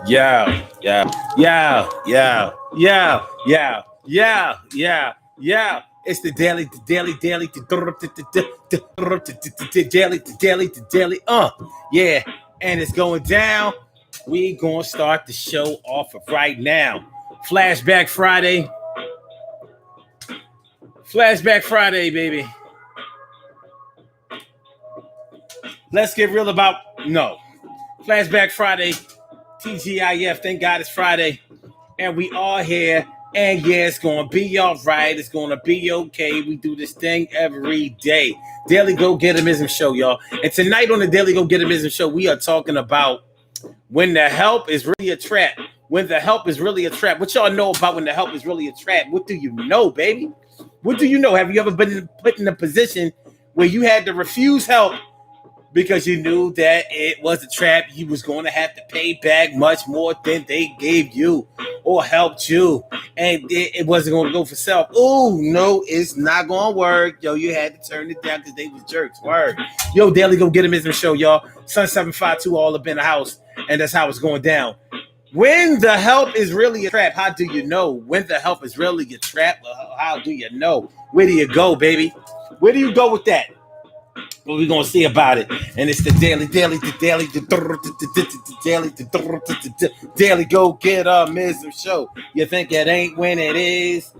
Yeah, yeah, yeah, yeah, yeah, yeah, yeah, yeah, yeah. It's the daily, daily. Yeah, and it's going down. We gonna start the show off of right now. Flashback Friday, Flashback Friday, baby. Let's get real about no. Flashback Friday, TGIF. Thank God it's Friday. And we are here. And yeah, it's gonna be all right. It's gonna be okay. We do this thing every day. Daily Go Getimism Show, y'all. And tonight on the Daily Go Getimism Show, we are talking about when the help is really a trap. When the help is really a trap. What y'all know about when the help is really a trap? What do you know, baby? What do you know? Have you ever been put in a position where you had to refuse help because you knew that it was a trap? You was going to have to pay back much more than they gave you or helped you, and it wasn't going to go for self. Oh, no, it's not going to work. Yo, you had to turn it down because they was jerks. Word. Yo, Daily Go Get 'em is the show, y'all. Sun 752 all up in the house, and that's how it's going down. When the help is really a trap, how do you know? When the help is really a trap, how do you know? Where do you go, baby? Where do you go with that? What we gonna see about it? And it's the daily go get mism show. You think it ain't when it is?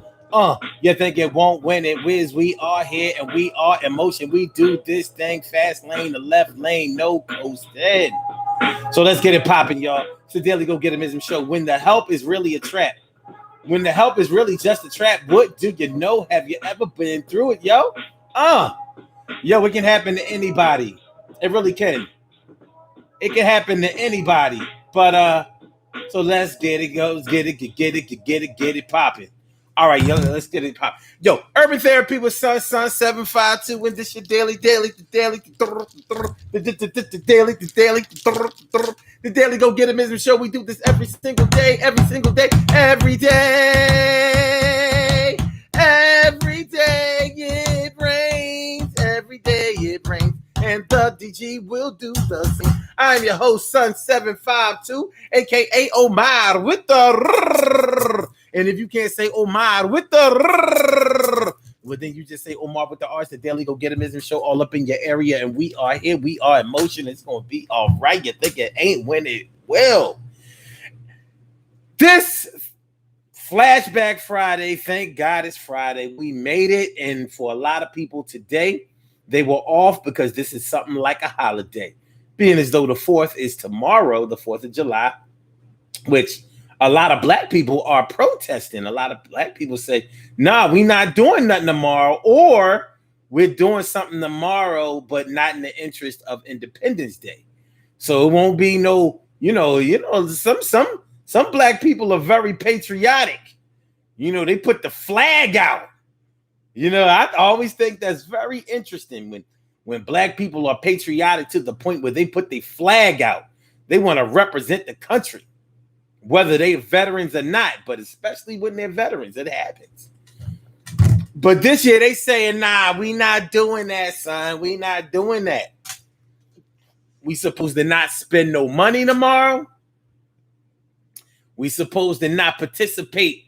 You think it won't when it is? We are here and we are in motion. We do this thing fast lane, the left lane, no coasting. So let's get it popping, y'all. It's the daily go get a mism show. When the help is really a trap. When the help is really just a trap, what do you know? Have you ever been through it, yo? Yo, it can happen to anybody. It really can. It can happen to anybody. But so let's get it, go, get it popping. All right, yo, let's get it popping. Yo, Urban Therapy with Sun 752. When this your daily, the daily go get a mism show. We do this every single day, every day. It rains. Every day it rains. And the DG will do the same. I'm your host, Sun 752, aka Omar with the. And if you can't say Omar with the, well, then you just say Omar with the R's. The Daily Go Getimism Show all up in your area. And we are here. We are in motion. It's going to be all right. You think it ain't when it will. This Flashback Friday, thank God it's Friday. We made it. And for a lot of people today, they were off because this is something like a holiday. Being as though the 4th is tomorrow, the 4th of July, which a lot of black people are protesting. A lot of black people say, nah, we not doing nothing tomorrow, or we're doing something tomorrow, but not in the interest of Independence Day. So it won't be no, some black people are very patriotic. They put the flag out. I always think that's very interesting when black people are patriotic to the point where they put their flag out. They want to represent the country, whether they're veterans or not, but especially when they're veterans, it happens. But this year they saying, nah, we not doing that, son. We not doing that. We supposed to not spend no money tomorrow. We supposed to not participate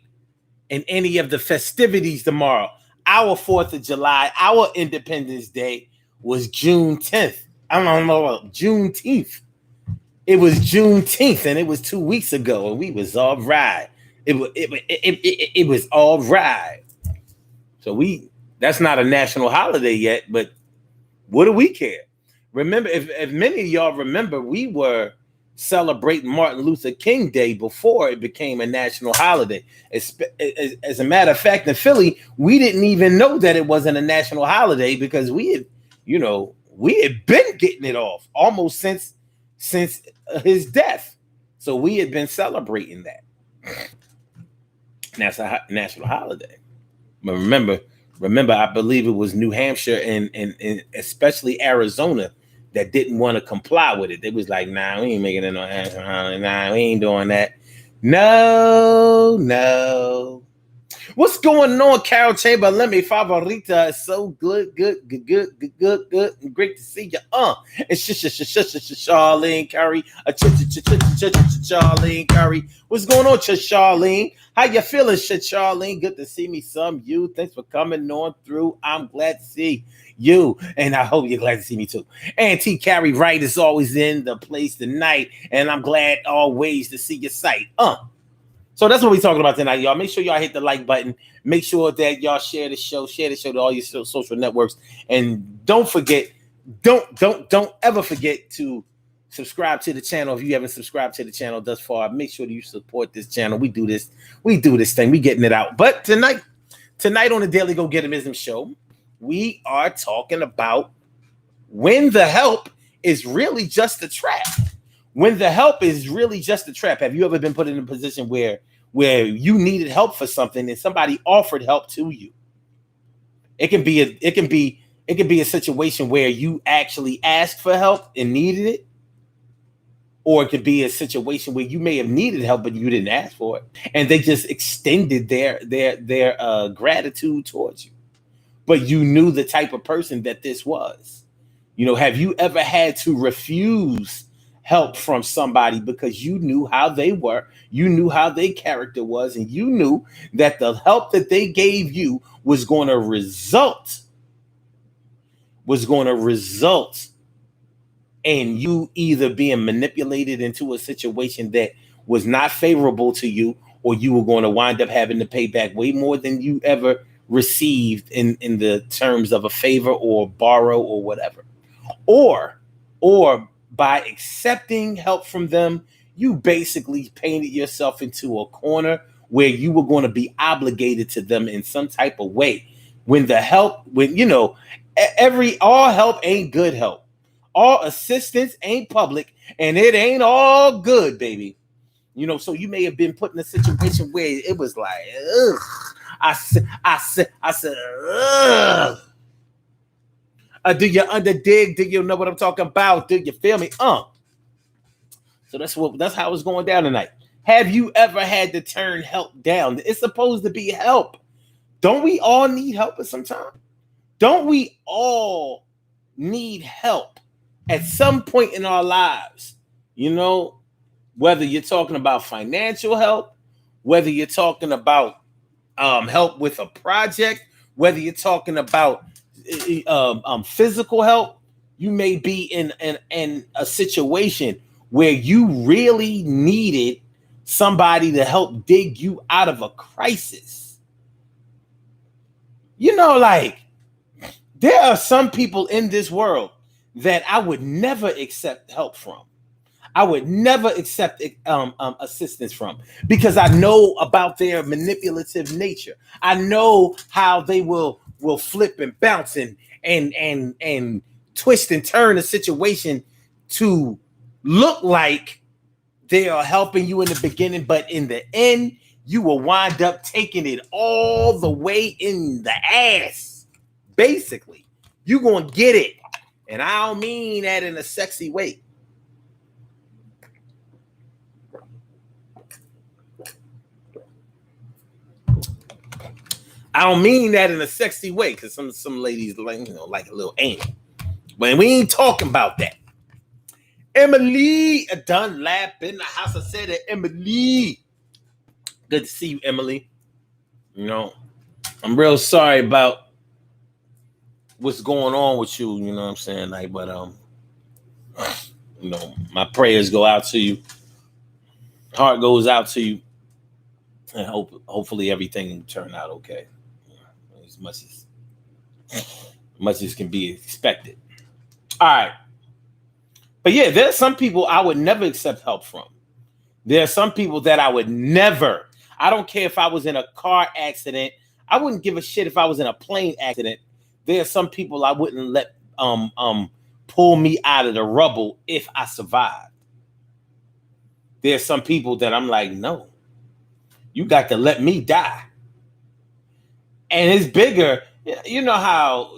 in any of the festivities tomorrow. Our 4th of July, our Independence Day was June 10th. I don't know, Juneteenth. It was Juneteenth, and it was 2 weeks ago, and we was all right. It was all right. So that's not a national holiday yet, but what do we care? Remember, if many of y'all remember, we were celebrating Martin Luther King Day before it became a national holiday. As a matter of fact, in Philly, we didn't even know that it wasn't a national holiday because we had been getting it off almost since his death. So we had been celebrating that. That's a national holiday. But remember, I believe it was New Hampshire and especially Arizona that didn't want to comply with it. They was like, nah, we ain't making it no national holiday. Nah, we ain't doing that. No. What's going on, Carol Chamber? Let me favorita. It's so good, good. And great to see you. It's Charlene Curry. Charlene Curry. What's going on, Charlene? How you feeling, Charlene? Good to see me, some you. Thanks for coming on through. I'm glad to see you, and I hope you're glad to see me too. And T. Carrie Wright is always in the place tonight, and I'm glad always to see your sight. So that's what we're talking about tonight, y'all. Make sure y'all hit the like button. Make sure that y'all share the show to all your social networks. And don't forget, don't ever forget to subscribe to the channel. If you haven't subscribed to the channel thus far, make sure that you support this channel. We do this thing. We getting it out. But tonight on the Daily Go Getimism show, we are talking about when the help is really just a trap. When the help is really just a trap. Have you ever been put in a position where you needed help for something and somebody offered help to you? It can be a situation where you actually asked for help and needed it, or it could be a situation where you may have needed help but you didn't ask for it, and they just extended their gratitude towards you. But you knew the type of person that this was. Have you ever had to refuse help from somebody because you knew how they were, you knew how their character was, and you knew that the help that they gave you was going to result in you either being manipulated into a situation that was not favorable to you, or you were going to wind up having to pay back way more than you ever received in the terms of a favor or borrow or whatever. Or by accepting help from them, you basically painted yourself into a corner where you were going to be obligated to them in some type of way. All help ain't good help. All assistance ain't public, and it ain't all good, baby. So you may have been put in a situation where it was like, ugh. I said, ugh. Do you underdig? Do you know what I'm talking about? Do you feel me? So that's how it's going down tonight. Have you ever had to turn help down? It's supposed to be help. Don't we all need help at some time? Don't we all need help at some point in our lives? Whether you're talking about financial help, whether you're talking about help with a project, whether you're talking about physical help, you may be in a situation where you really needed somebody to help dig you out of a crisis. There are some people in this world that I would never accept help from. I would never accept assistance from, because I know about their manipulative nature. I know how they will flip and bounce and twist and turn a situation to look like they are helping you in the beginning, but in the end, you will wind up taking it all the way in the ass. Basically, you're going to get it. And I don't mean that in a sexy way. I don't mean that in a sexy way, because some ladies like a little aim. But we ain't talking about that. Emily Dunlap in the house. I said it, Emily. Good to see you, Emily. I'm real sorry about what's going on with you. You know what I'm saying? My prayers go out to you. Heart goes out to you, and hopefully everything can turn out okay. As much as can be expected. All right. But yeah, there's some people I would never accept help from. There are some people that I would never. I don't care if I was in a car accident. I wouldn't give a shit if I was in a plane accident. There are some people I wouldn't let pull me out of the rubble if I survived. There's some people that I'm like, no, you got to let me die. And it's bigger. You know how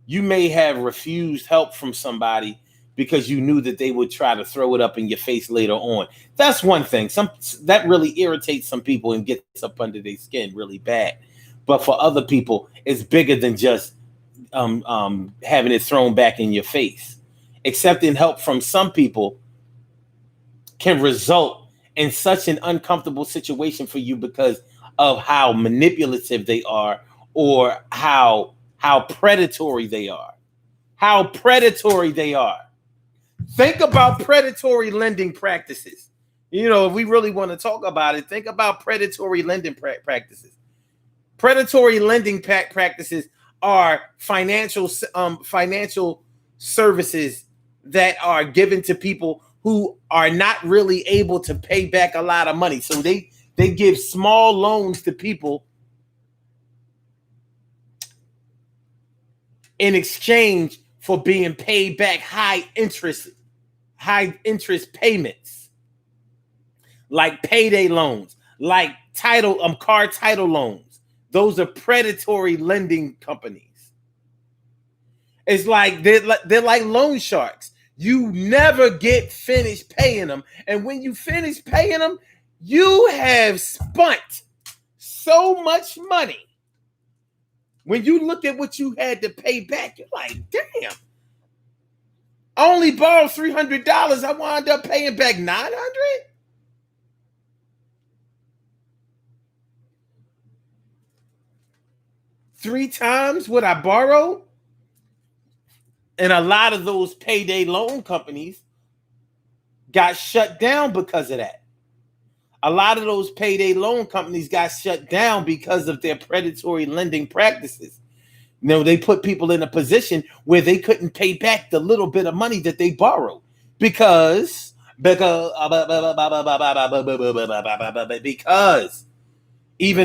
you may have refused help from somebody because you knew that they would try to throw it up in your face later on. That's one thing. That really irritates some people and gets up under their skin really bad. But for other people, it's bigger than just having it thrown back in your face. Accepting help from some people can result in such an uncomfortable situation for you because of how manipulative they are or how predatory they are. How predatory they are. Think about predatory lending practices. If we really want to talk about it, think about predatory lending practices. Predatory lending practices are financial services that are given to people who are not really able to pay back a lot of money. So they give small loans to people in exchange for being paid back high interest payments, like payday loans, like car title loans. Those are predatory lending companies. It's like they're like loan sharks. You never get finished paying them, and when you finish paying them, you have spent so much money. When you look at what you had to pay back, you're like, damn. I only borrowed $300. I wound up paying back $900. 3 times what I borrowed. And a lot of those payday loan companies got shut down because of that. A lot of those payday loan companies got shut down because of their predatory lending practices. They put people in a position where they couldn't pay back the little bit of money that they borrowed because even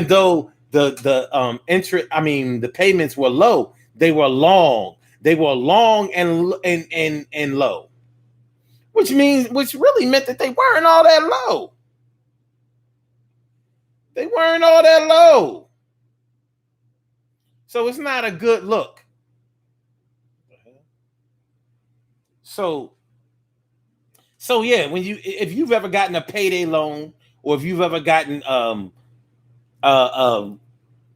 though the payments were low, they were long. They were long and low, which really meant that they weren't all that low. They weren't all that low. So it's not a good look. So yeah, if you've ever gotten a payday loan or if you've ever gotten a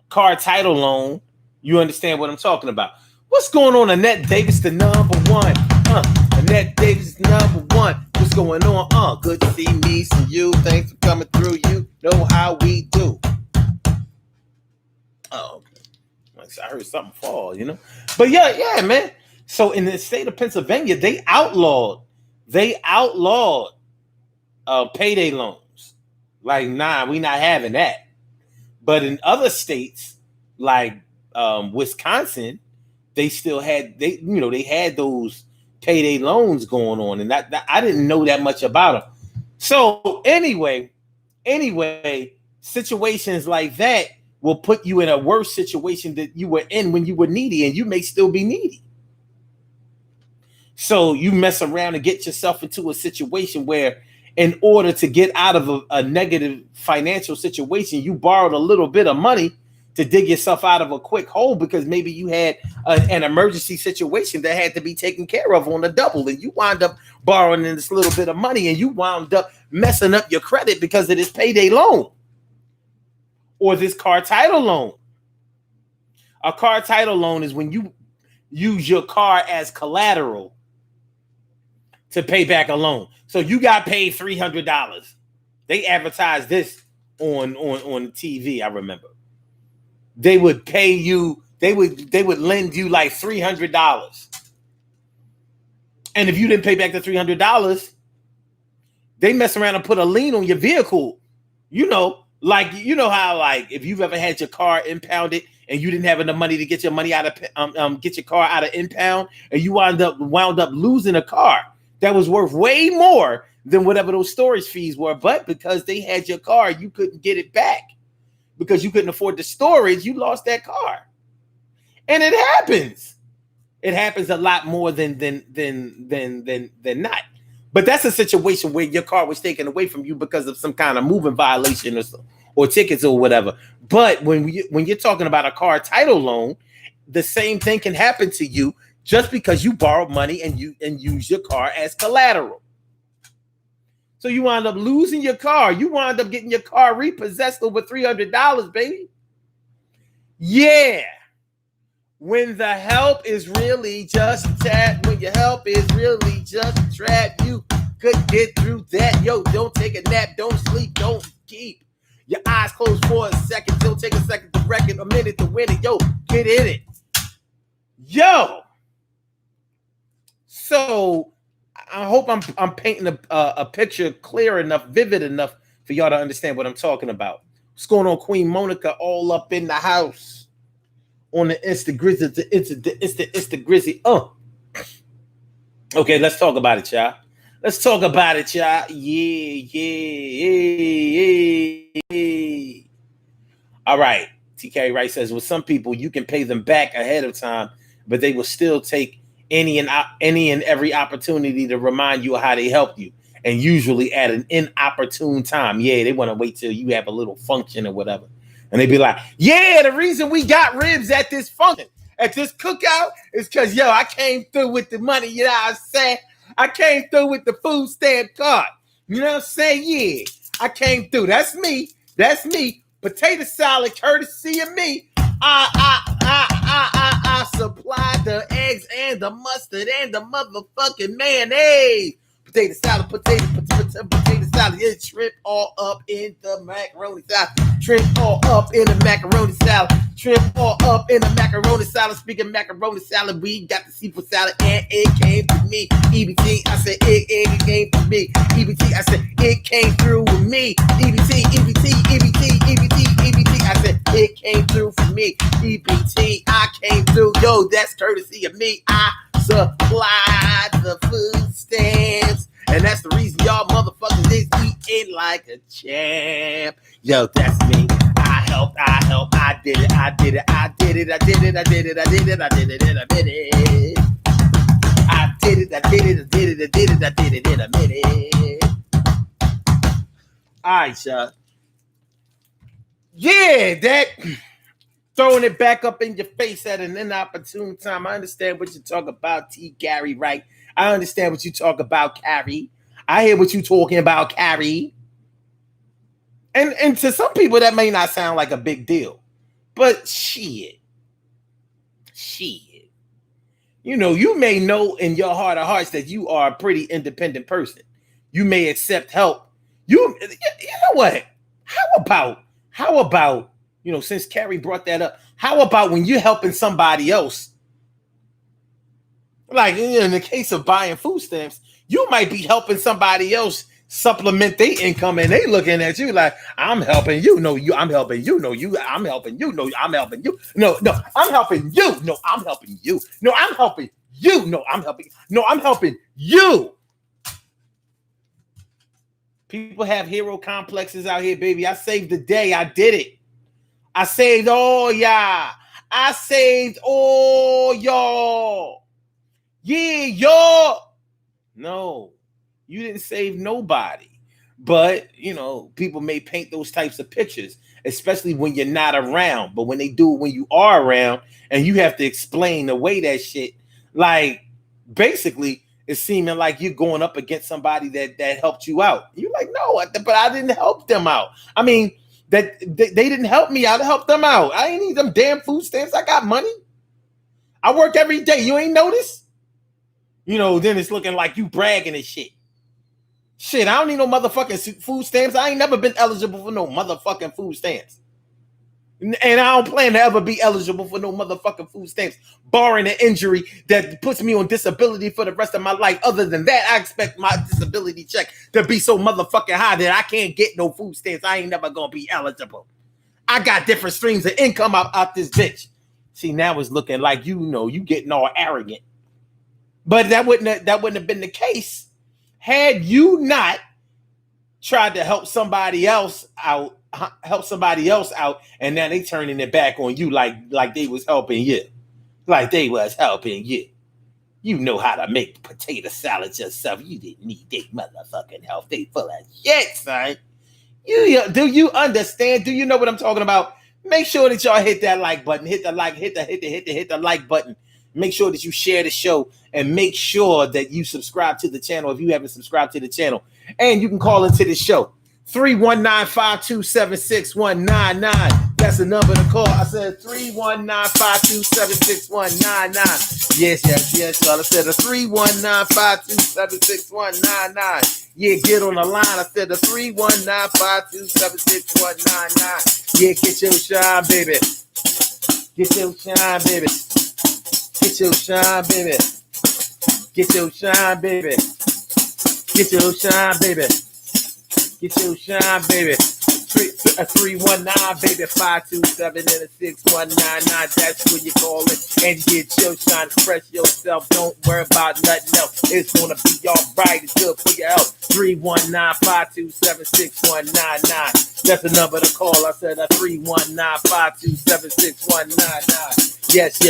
car title loan, you understand what I'm talking about. What's going on, Annette Davis, the number one? Annette Davis, number one. What's going on? Good to see me, see you. Thanks for coming through. You know how we do. Oh, okay. I heard something fall, But yeah, man. So in the state of Pennsylvania, they outlawed payday loans. Like, nah, we not having that. But in other states, like Wisconsin, they still had they had those payday loans going on, and that I didn't know that much about them. So anyway, situations like that will put you in a worse situation that you were in when you were needy, and you may still be needy. So you mess around and get yourself into a situation where, in order to get out of a negative financial situation, you borrowed a little bit of money to dig yourself out of a quick hole because maybe you had an emergency situation that had to be taken care of on a double, and you wound up borrowing this little bit of money, and you wound up messing up your credit because of this payday loan or this car title loan. A car title loan is when you use your car as collateral to pay back a loan. So you got paid $300. They advertised this on TV, I remember. They would pay you, they would lend you like $300. And if you didn't pay back the $300, they mess around and put a lien on your vehicle. Like, how, like, if you've ever had your car impounded and you didn't have enough money to get your money out of get your car out of impound, and you wound up losing a car that was worth way more than whatever those storage fees were, but because they had your car, you couldn't get it back. Because you couldn't afford the storage, you lost that car. And it happens. It happens a lot more than not. But that's a situation where your car was taken away from you because of some kind of moving violation or tickets or whatever. But when you're talking about a car title loan, the same thing can happen to you just because you borrowed money and use your car as collateral. So you wind up losing your car. You wind up getting your car repossessed over $300, baby. Yeah. When the help is really just a trap, when your help is really just a trap, you could get through that. Yo, don't take a nap, don't sleep, don't keep your eyes closed for a second. Don't take a second to wreck it, a minute to win it. Yo, get in it. Yo. So I hope I'm painting a picture clear enough, vivid enough for y'all to understand what I'm talking about. What's going on, Queen Monica? All up in the house. On the Insta Grizzly, it's the Grizzly. Okay, let's talk about it, y'all. Let's talk about it, y'all. Yeah. All right. TK Wright says, with some people, you can pay them back ahead of time, but they will still take any and every opportunity to remind you of how they helped you, and usually at an inopportune time. Yeah, they want to wait till you have a little function or whatever. And they be like, yeah, the reason we got ribs at this function, at this cookout, is because, yo, I came through with the money, you know what I'm saying? I came through with the food stamp card. You know what I'm saying? Yeah, I came through. That's me. That's me. Potato salad, courtesy of me. I supplied the eggs and the mustard and the motherfucking mayonnaise. Potato salad, potato salad. Yeah, shrimp all up in the macaroni salad. Shrimp all up in the macaroni salad. Shrimp all up in the macaroni salad. Speaking of macaroni salad, we got the seafood salad and it came to me. EBT, I said it came to me. EBT, I said it came through with me. EBT, I said it came through for me. EBT, I came through. Yo, that's courtesy of me. I supplied the food stamps. And that's the reason y'all motherfuckers is eating like a champ. Yo, that's me. I helped, I did it. I did it. I did it. In a minute. All right, y'all. Yeah, that throwing it back up in your face at an inopportune time. I understand what you talk about, T. Gary, right? I understand what you talk about, Carrie. I hear what you talking about, Carrie. And to some people, that may not sound like a big deal. But shit. You know, you may know in your heart of hearts that you are a pretty independent person. You may accept help. You know what? How about, you know, since Carrie brought that up, how about when you're helping somebody else? Like in the case of buying food stamps, you might be helping somebody else supplement their income, and they looking at you like, I'm helping you. No, I'm helping you. No, I'm helping you. No, I'm helping you. No, I'm helping you. No, I'm helping you. No, I'm helping you. No, I'm helping you. People have hero complexes out here, baby. I saved the day. I did it. I saved all y'all. I saved all y'all. Yeah, y'all. No, you didn't save nobody. But, you know, people may paint those types of pictures, especially when you're not around. But when they do it when you are around and you have to explain away that shit, like, basically, it's seeming like you're going up against somebody that helped you out. You're like, no, but I didn't help them out. I mean, that they didn't help me out. I helped them out. I ain't need them damn food stamps. I got money. I work every day. You ain't notice? You know, then it's looking like you bragging and shit. Shit, I don't need no motherfucking food stamps. I ain't never been eligible for no motherfucking food stamps. And I don't plan to ever be eligible for no motherfucking food stamps, barring an injury that puts me on disability for the rest of my life. Other than that, I expect my disability check to be so motherfucking high that I can't get no food stamps. I ain't never gonna be eligible. I got different streams of income out this bitch. See, now it's looking like, you know, you getting all arrogant. But that wouldn't have been the case had you not tried to help somebody else out, and now they turning it back on you like they was helping you. Like they was helping you. You know how to make potato salad yourself. You didn't need their motherfucking help. They full of shit, son. Do you understand? Do you know what I'm talking about? Make sure that y'all hit that like button. Hit the like button. Make sure that you share the show and make sure that you subscribe to the channel if you haven't subscribed to the channel. And you can call into the show. 319-527-6199. That's the number to call. I said 319-527-6199. Yes. Y'all. I said a 319-527-6199. Yeah, get on the line. I said the 319-527-6199. Yeah, get your shine, baby. Get your shine, baby. Get your shine, baby. Get your shine, baby. Get your shine, baby. Get your shine, baby. 319, baby, 527 and a 6199. That's when you call it and get your shine. Express yourself. Don't worry about nothing else. It's gonna be all right. It's good for your health. 319-527-6199. That's the number to call. I said a 319-527-6199. Yes,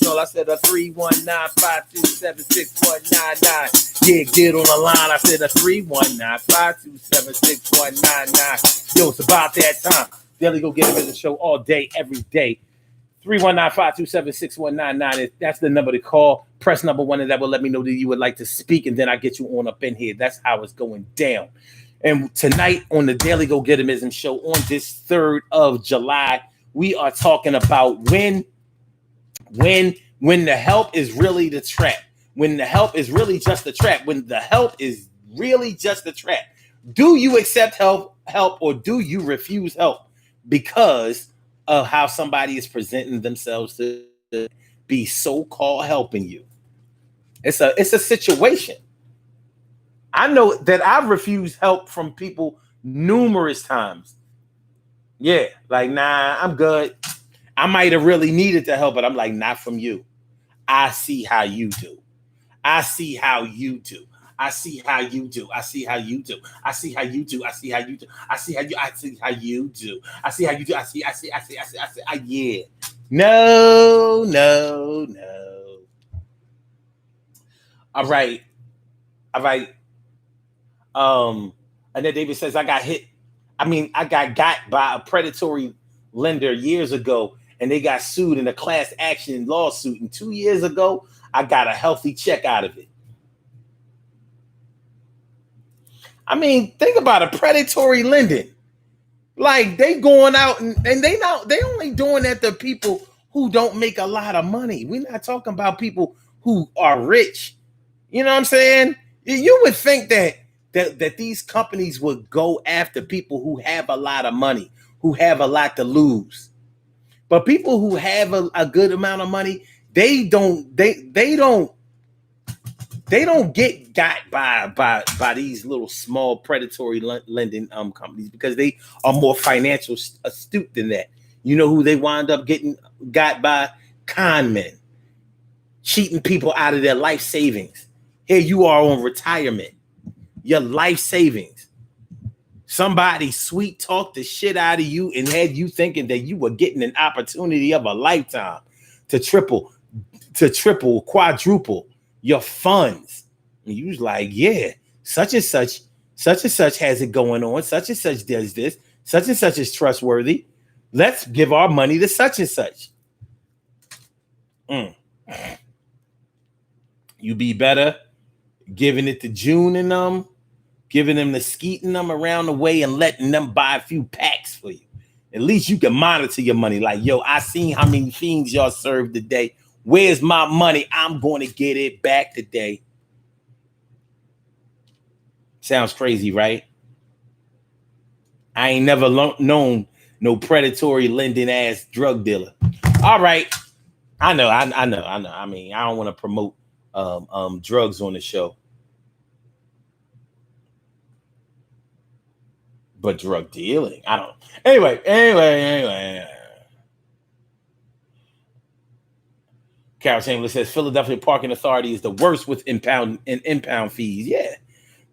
y'all. I said a 319-527-6199. Yeah, get on the line. I said a 319-527-6199. Yo, it's about that time. Daily Go Get Him in the show all day, every day. 319-527-6199. That's the number to call. Press number 1, and that will let me know that you would like to speak, and then I get you on up in here. That's how it's going down. And tonight on the Daily Go Get Himism show on this 3rd of July, we are talking about when the help is really the trap. When the help is really just a trap. When the help is really just a trap. Do you accept help or do you refuse help because of how somebody is presenting themselves to be so-called helping you? It's a situation. I know that I've refused help from people numerous times. Yeah, like, nah, I'm good. I might have really needed the help, but I'm like, not from you. I see how you do. I see how you do. I see how you do. I see how you do. I see how you do. I see how you do. I see how you. I see how you do. I see how you do. I see. Yeah. No. All right. And then David says, I got got by a predatory lender years ago, and they got sued in a class action lawsuit. And 2 years ago, I got a healthy check out of it. I mean, think about a predatory lending. Like, they going out and they only doing that to people who don't make a lot of money. We're not talking about people who are rich. You know what I'm saying? You would think that these companies would go after people who have a lot of money, who have a lot to lose. But people who have a good amount of money, they don't get got by these little small predatory lending companies because they are more financial astute than that. You know who they wind up getting got by? Con men, cheating people out of their life savings. Here you are on retirement, your life savings. Somebody sweet talked the shit out of you and had you thinking that you were getting an opportunity of a lifetime to triple, quadruple your funds. And you was like, yeah, such and such has it going on. Such and such does this. Such and such is trustworthy. Let's give our money to such and such. You be better giving it to June and them, giving them the skeeting them around the way and letting them buy a few packs for you. At least you can monitor your money. Like, yo, I seen how many fiends y'all served today. Where's my money? I'm going to get it back today. Sounds crazy, right? I ain't never known no predatory lending ass drug dealer. All right. I know. I mean, I don't want to promote drugs on the show. But drug dealing, I don't. Anyway. Carol Chamberlain says Philadelphia Parking Authority is the worst with impound fees. Yeah,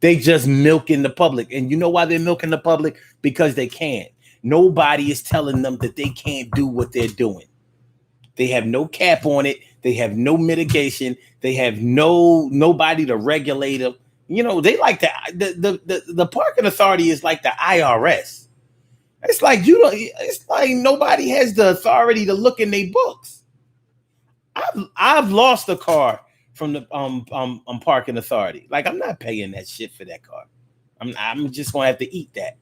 they just milking the public, and you know why they're milking the public? Because they can't. Nobody is telling them that they can't do what they're doing. They have no cap on it. They have no mitigation. They have nobody to regulate them. You know, they like the parking authority is like the IRS. It's like it's like nobody has the authority to look in their books. I've lost a car from the parking authority. Like, I'm not paying that shit for that car. I'm just gonna have to eat that.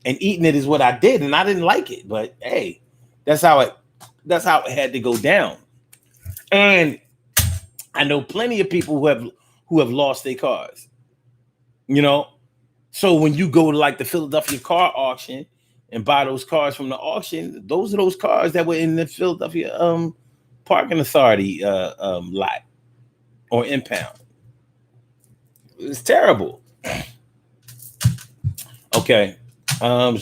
And eating it is what I did, and I didn't like it. But hey, that's how it had to go down. And I know plenty of people who have lost their cars. You know, so when you go to like the Philadelphia car auction and buy those cars from the auction, those are those cars that were in the Philadelphia parking authority lot or impound. It's terrible. Okay. Carol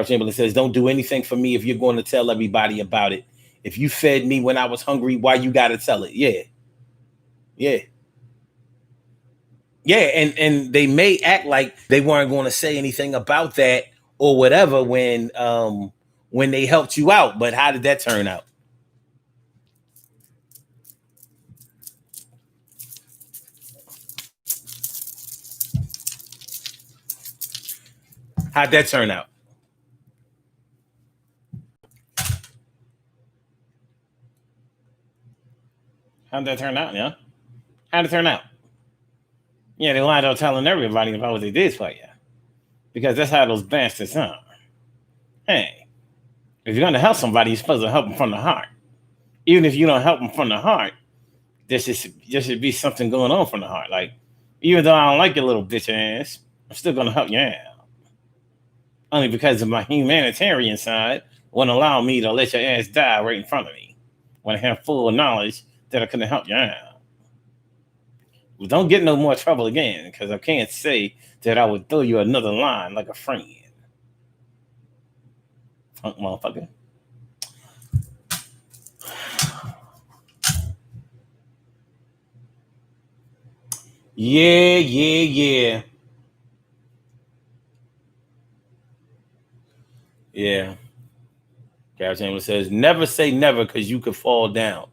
Chamberlain says, don't do anything for me if you're going to tell everybody about it. If you fed me when I was hungry, why you got to tell it? Yeah. And they may act like they weren't going to say anything about that or whatever when they helped you out. But how did that turn out? How'd that turn out? How'd that turn out, yeah? How'd it turn out? Yeah, they lied up telling everybody about what they did for you. Because that's how those bastards are. Hey, if you're going to help somebody, you're supposed to help them from the heart. Even if you don't help them from the heart, there should be something going on from the heart. Like, even though I don't like your little bitch ass, I'm still going to help you out. Only because of my humanitarian side wouldn't allow me to let your ass die right in front of me when I have full knowledge that I couldn't help you out. Well, don't get no more trouble again, because I can't say that I would throw you another line like a friend. Punk motherfucker. Yeah. Carol Chamberlain says, never say never because you could fall down.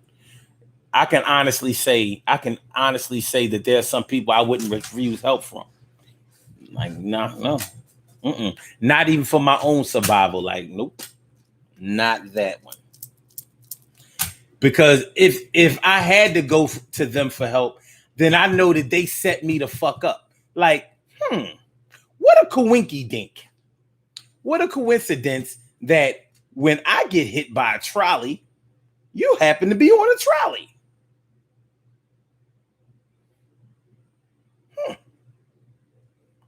I can honestly say that there are some people I wouldn't refuse help from. Like, no. Not even for my own survival. Like, nope. Not that one. Because if I had to go to them for help, then I know that they set me the fuck up. Like, what a coinky dink. What a coincidence that when I get hit by a trolley, you happen to be on a trolley.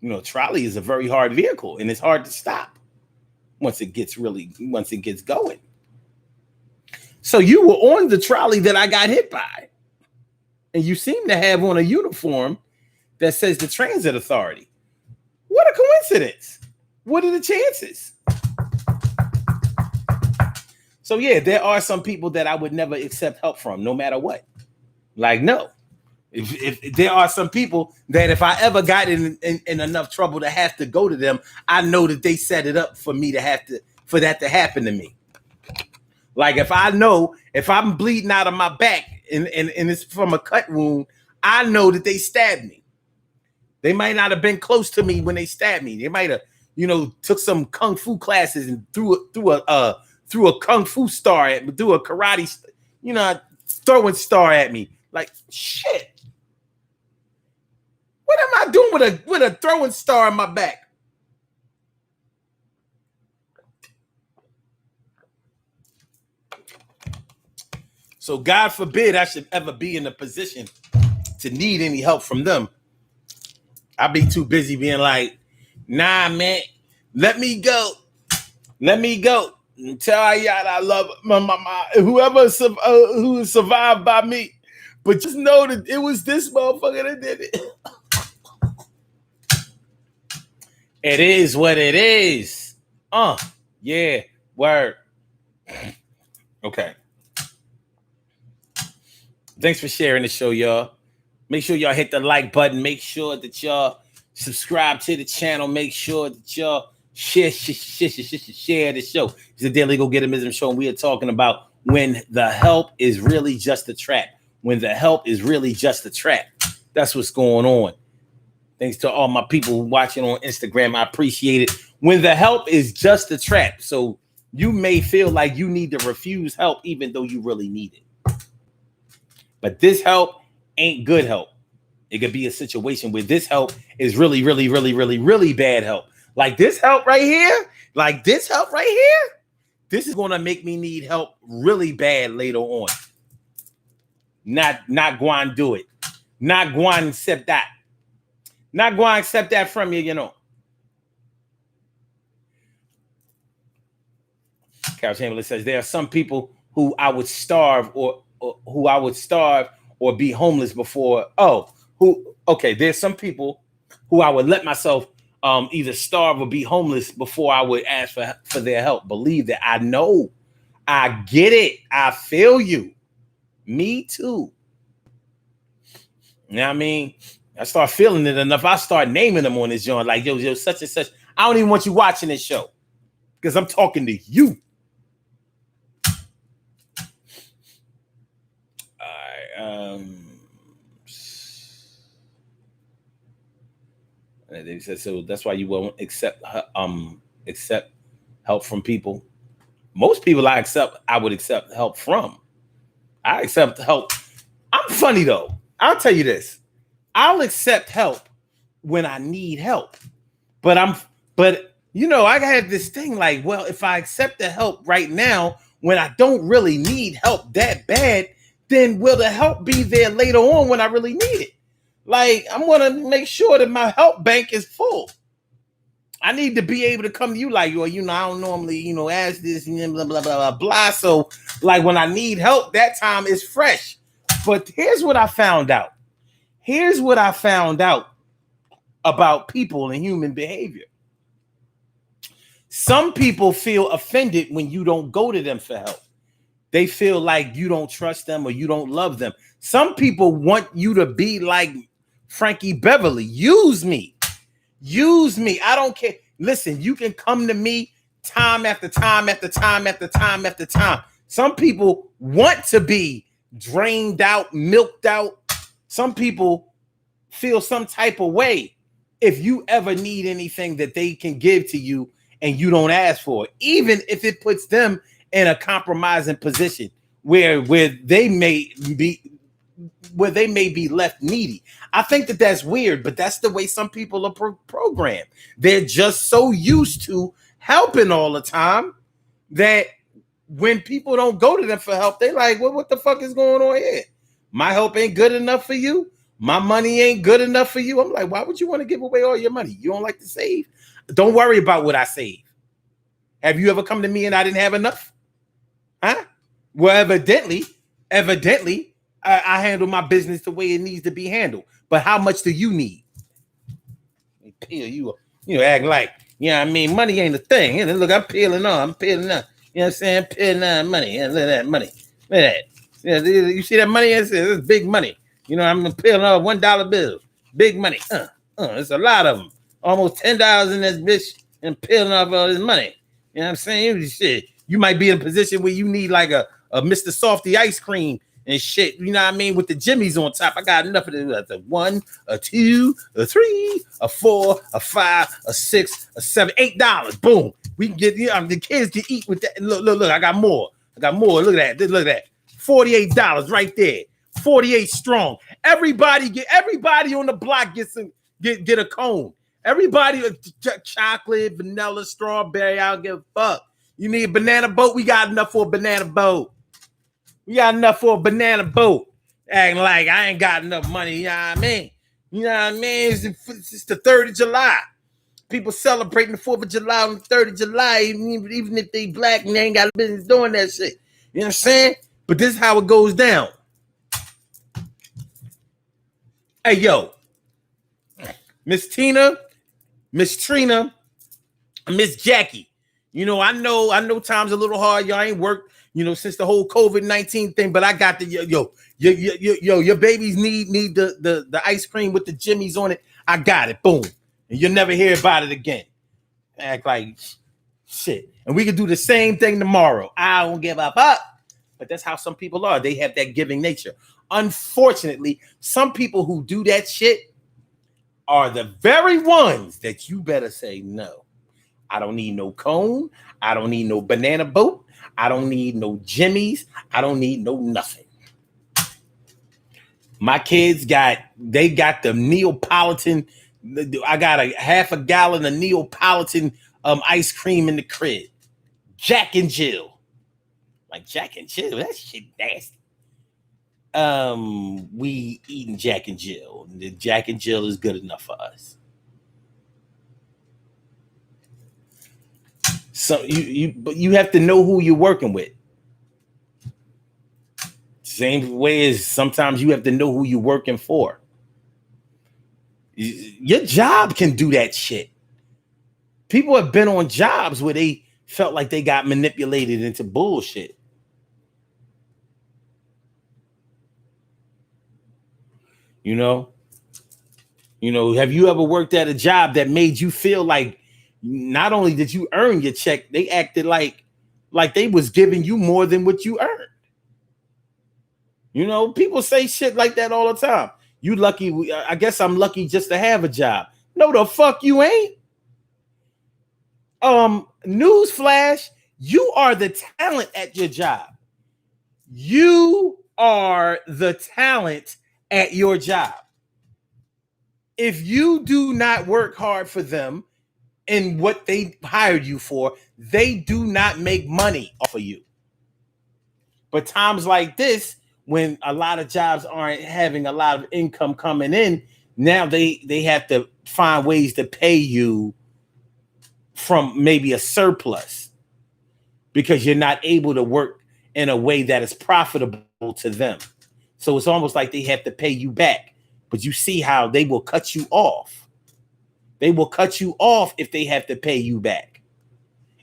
You know, trolley is a very hard vehicle, and it's hard to stop once it gets going. So you were on the trolley that I got hit by, and you seem to have on a uniform that says the Transit Authority. What a coincidence. What are the chances? So yeah, there are some people that I would never accept help from, no matter what. Like, no. If there are some people that if I ever got in enough trouble to have to go to them, I know that they set it up for me for that to happen to me. Like, if I know if I'm bleeding out of my back and it's from a cut wound, I know that they stabbed me. They might not have been close to me when they stabbed me. They might have, took some kung fu classes and threw a kung fu star at me, threw a karate, throwing star at me. Like, shit. What am I doing with a throwing star in my back? So God forbid I should ever be in a position to need any help from them. I'd be too busy being like, nah, man, let me go. Tell Ayana I love my whoever who survived by me. But just know that it was this motherfucker that did it. It is what it is. Yeah, word. Okay. Thanks for sharing the show, y'all. Make sure y'all hit the like button. Make sure that y'all subscribe to the channel. Make sure that y'all share the show. It's the Daily Go Getimism Show, and we are talking about when the help is really just a trap. When the help is really just a trap. That's what's going on. Thanks to all my people watching on Instagram. I appreciate it. When the help is just a trap. So You may feel like you need to refuse help even though you really need it. But this help ain't good help. It could be a situation where this help is really, really, really, really, really bad help. Like this help right here, this is going to make me need help really bad later on. Not going to do it. Not going to accept that. Not going to accept that from you, you know. Carol Chamberlain says there are some people who I would starve or be homeless before. There's some people who I would let myself either starve or be homeless before I would ask for their help. Believe that. I know. I get it. I feel you. Me too. You know what I mean? I start feeling it enough. I start naming them on this joint. Like, yo, such and such. I don't even want you watching this show because I'm talking to you. All right. They said so. That's why you won't accept help from people. Most people I would accept help from. I accept help. I'm funny though. I'll tell you this. I'll accept help when I need help. But I had this thing like, well, if I accept the help right now when I don't really need help that bad, then will the help be there later on when I really need it? Like, I'm going to make sure that my help bank is full. I need to be able to come to you like, well, I don't normally, ask this and blah, blah, blah, blah, blah. So, like, when I need help, that time is fresh. But here's what I found out. About people and human behavior. Some people feel offended when you don't go to them for help. They feel like you don't trust them or you don't love them. Some people want you to be like Frankie Beverly. Use me. I don't care. Listen, you can come to me time after time after time after time after time. Some people want to be drained out, milked out. Some people feel some type of way if you ever need anything that they can give to you and you don't ask for it, even if it puts them in a compromising position where they may be left needy. I think that's weird, but that's the way some people are programmed. They're just so used to helping all the time that when people don't go to them for help, they like, well, what the fuck is going on here? My help ain't good enough for you. My money ain't good enough for you. I'm like, why would you want to give away all your money? You don't like to save? Don't worry about what I save. Have you ever come to me and I didn't have enough? Huh? Well, evidently, I handle my business the way it needs to be handled. But how much do you need? You act like, money ain't a thing. And look, I'm peeling on. You know what I'm saying? Peeling on money. Look at that money. Look at that. You see that money? It's big money. I'm peeling off $1 bills. Big money. It's a lot of them. Almost $10 in this bitch and peeling off all this money. You know what I'm saying? Shit. You might be in a position where you need like a Mr. Softy ice cream and shit. You know what I mean? With the jimmies on top. I got enough of this. A 1, a 2, a 3, a 4, a 5, a 6, a 7, $8. Boom. We can get the kids can eat with that. Look. I got more. Look at that. $48 right there. 48 strong. Everybody on the block get a cone. Everybody chocolate, vanilla, strawberry. I don't give a fuck. You need a banana boat? We got enough for a banana boat. Acting like I ain't got enough money. You know what I mean? It's the 3rd of July. People celebrating the 4th of July on the 3rd of July, even if they black and they ain't got business doing that shit. You know what I'm saying? But this is how it goes down. Hey, yo. Miss Tina, Miss Trina, Miss Jackie. I know time's a little hard. Y'all ain't worked, since the whole COVID-19 thing, but I got your babies need the ice cream with the jimmies on it. I got it. Boom. And you'll never hear about it again. Act like shit. And we can do the same thing tomorrow. I don't give up. But that's how some people are. They have that giving nature. Unfortunately, some people who do that shit are the very ones that you better say no. I don't need no cone. I don't need no banana boat. I don't need no Jimmy's. I don't need no nothing. My kids got the Neapolitan. I got a half a gallon of Neapolitan ice cream in the crib. Jack and Jill. Like Jack and Jill, that shit nasty. We eating Jack and Jill. The Jack and Jill is good enough for us. So but you have to know who you're working with. Same way as sometimes you have to know who you're working for. Your job can do that shit. People have been on jobs where they felt like they got manipulated into bullshit. You know, have you ever worked at a job that made you feel like not only did you earn your check, they acted like they was giving you more than what you earned? People say shit like that all the time. You lucky. I guess I'm lucky just to have a job. No, the fuck you ain't. Newsflash, you are the talent at your job. You are the talent at your job. If you do not work hard for them and what they hired you for, they do not make money off of you. But times like this, when a lot of jobs aren't having a lot of income coming in, now they have to find ways to pay you from maybe a surplus because you're not able to work in a way that is profitable to them. So it's almost like they have to pay you back. But you see how they will cut you off. They will cut you off if they have to pay you back.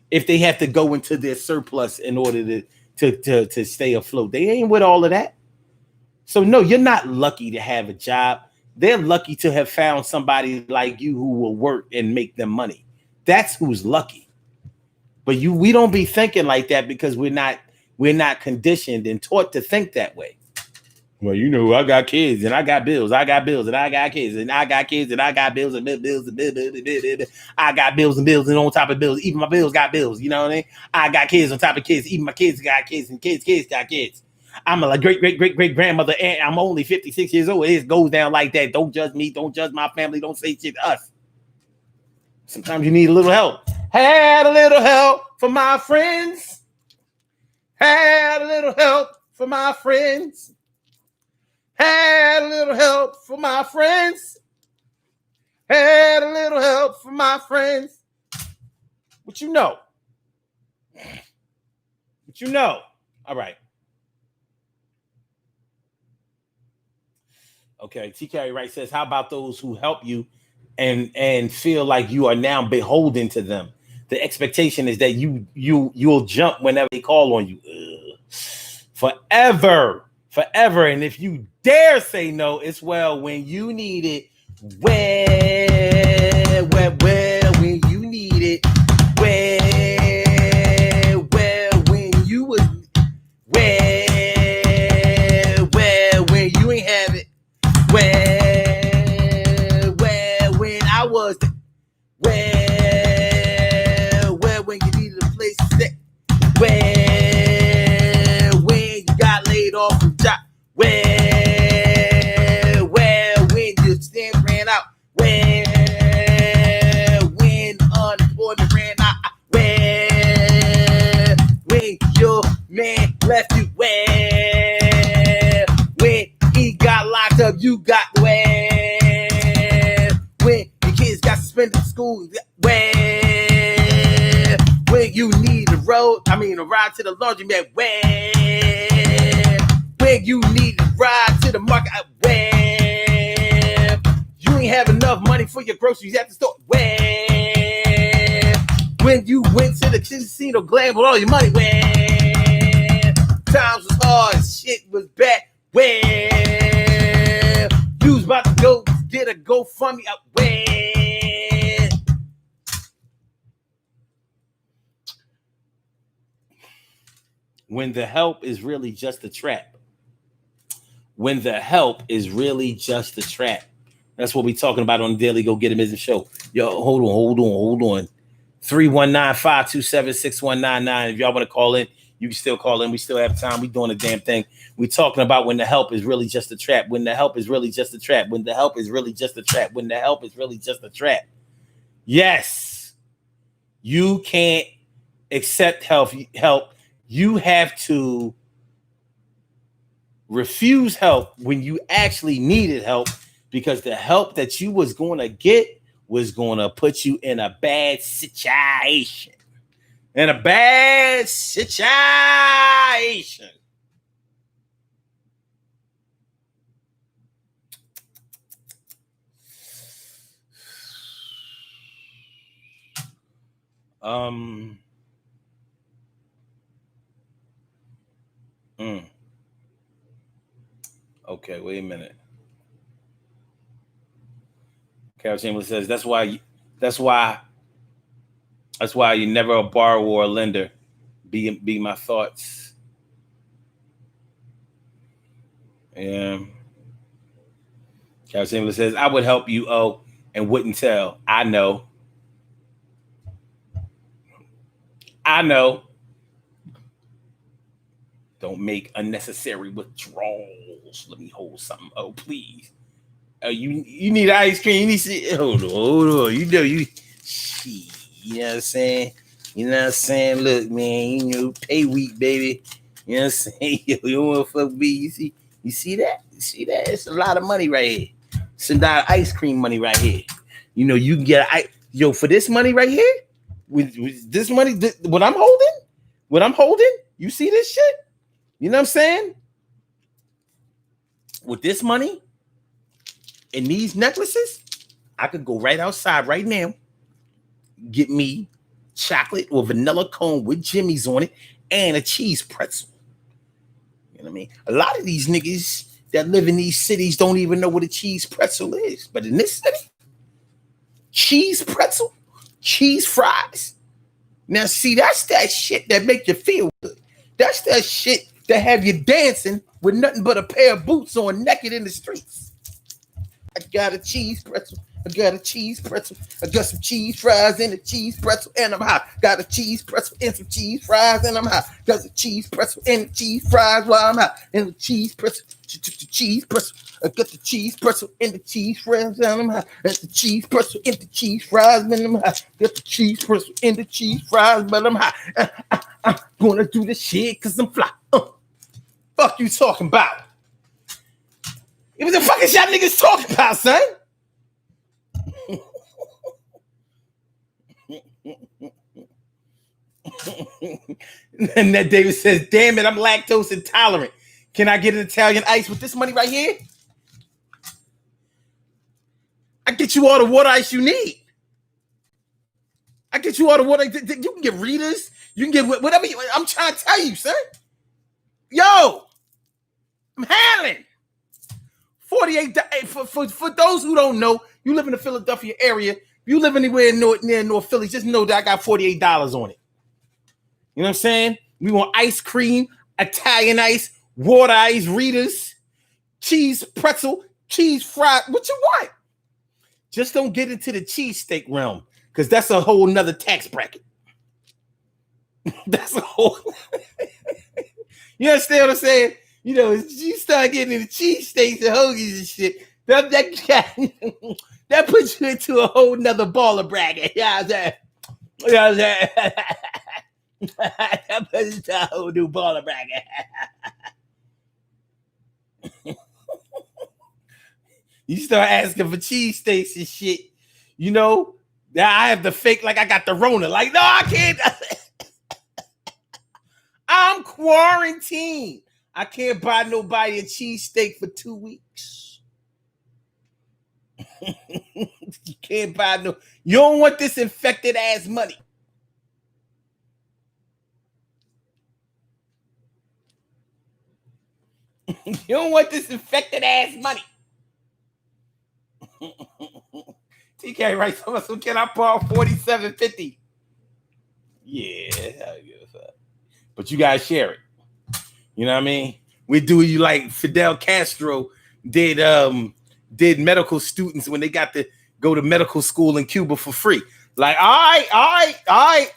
If they have to go into their surplus in order to stay afloat. They ain't with all of that. So no, you're not lucky to have a job. They're lucky to have found somebody like you who will work and make them money. That's who's lucky. But we don't be thinking like that because we're not conditioned and taught to think that way. Well, I got kids and I got bills. I got bills and I got kids and I got kids and I got bills and bills and bills. I got bills and bills and on top of bills. Even my bills got bills. You know what I mean? I got kids on top of kids. Even my kids got kids and kids got kids. I'm a great grandmother and I'm only 56 years old. It goes down like that. Don't judge me. Don't judge my family. Don't say shit to us. Sometimes you need a little help. Had a little help for my friends. Had a little help for my friends. Had a little help for my friends. Had a little help for my friends. What you know? All right. Okay. T. Carey Wright says, how about those who help you and feel like you are now beholden to them? The expectation is that you'll jump whenever they call on you. Forever. And if you dare say no, it's when you need it. Well, when you need it. Well, when you was. Well, when you ain't have it. Well, when I was. Well, when you needed a place to stay. Well, when you got laid off from job. Well, when your stamp ran out. Well, when unemployment ran out. Well, when your man left you. Well, when he got locked up, you got well. When your kids got suspended from school. Well, when you need a ride to the laundromat. Well, when you need to ride to the market. Well, you ain't have enough money for your groceries at the store. Well, when you went to the casino glam with all your money. Well, times was hard, shit was bad. Well, you was about to go get a GoFundMe. Well, when the help is really just a trap. When the help is really just a trap. That's what we're talking about on the Daily Go Get Him Business Show. Yo, hold on. 319-527-6199. If y'all want to call in, you can still call in. We still have time. We doing a damn thing. We talking about when the help is really just a trap. When the help is really just a trap. When the help is really just a trap. When the help is really just a trap. Yes, you can't accept help. You have to refuse help when you actually needed help, because the help that you was going to get was going to put you in a bad situation. In a bad situation. Okay, wait a minute. Carol Chambers says that's why you're never a borrower or a lender. Be my thoughts. Yeah. Carol Chambers says I would help you, and wouldn't tell. I know. Don't make unnecessary withdrawals. Let me hold something. Oh, please. You need ice cream. You need to hold on. You know you know what I'm saying? Look, man, pay week, baby. You know what I'm saying? You don't want to fuck me. You see that? It's a lot of money right here. It's a lot of ice cream money right here. You can get for this money right here. With this money, what I'm holding, you see this shit? You know what I'm saying? With this money and these necklaces, I could go right outside right now, get me chocolate or vanilla cone with Jimmy's on it and a cheese pretzel. You know what I mean? A lot of these niggas that live in these cities don't even know what a cheese pretzel is. But in this city, cheese pretzel, cheese fries. Now, see, that's that shit that make you feel good. That's that shit that have you dancing with nothing but a pair of boots on, naked in the streets. I got a cheese pretzel. I got a cheese pretzel. I got some cheese fries and a cheese pretzel, and I'm hot. Got a cheese pretzel and some cheese fries, and I'm hot. Got a cheese pretzel and cheese fries while I'm hot. And the cheese pretzel, cheese pretzel. I got the cheese pretzel and the cheese fries, and I'm hot. Got the cheese pretzel and the cheese fries, and I'm hot. Got the cheese pretzel and the cheese fries, but I'm hot. I'm gonna do this shit because I'm fly. Fuck you talking about? What the fuck is y'all niggas talking about, son? And that David says, damn it, I'm lactose intolerant. Can I get an Italian ice with this money right here? I get you all the water ice you need. I get you all the water. You can get Ritas. You can get whatever I'm trying to tell you, son. Yo, I'm handling. 48 for those who don't know, you live in the Philadelphia area. You live anywhere near North Philly, just know that I got $48 on it. You know what I'm saying? We want ice cream, Italian ice, water ice, Ritas, cheese pretzel, cheese fry. What you want? Just don't get into the cheesesteak realm, because that's a whole nother tax bracket. That's a whole. You understand what I'm saying? You start getting into cheesesteaks and hoagies and shit. That puts you into a whole nother baller bracket. Yeah, that puts you into a whole new baller bracket. You start asking for cheesesteaks and shit. Now I have to fake like I got the Rona. Like, no, I can't. I'm quarantined. I can't buy nobody a cheesesteak for 2 weeks. You can't buy no. You don't want this infected ass money. You don't want this infected ass money. TK writes, so can I borrow $47.50? Yeah, I guess. But you guys share it. You know what I mean? We do you like Fidel Castro did medical students when they got to go to medical school in Cuba for free. Like, all right.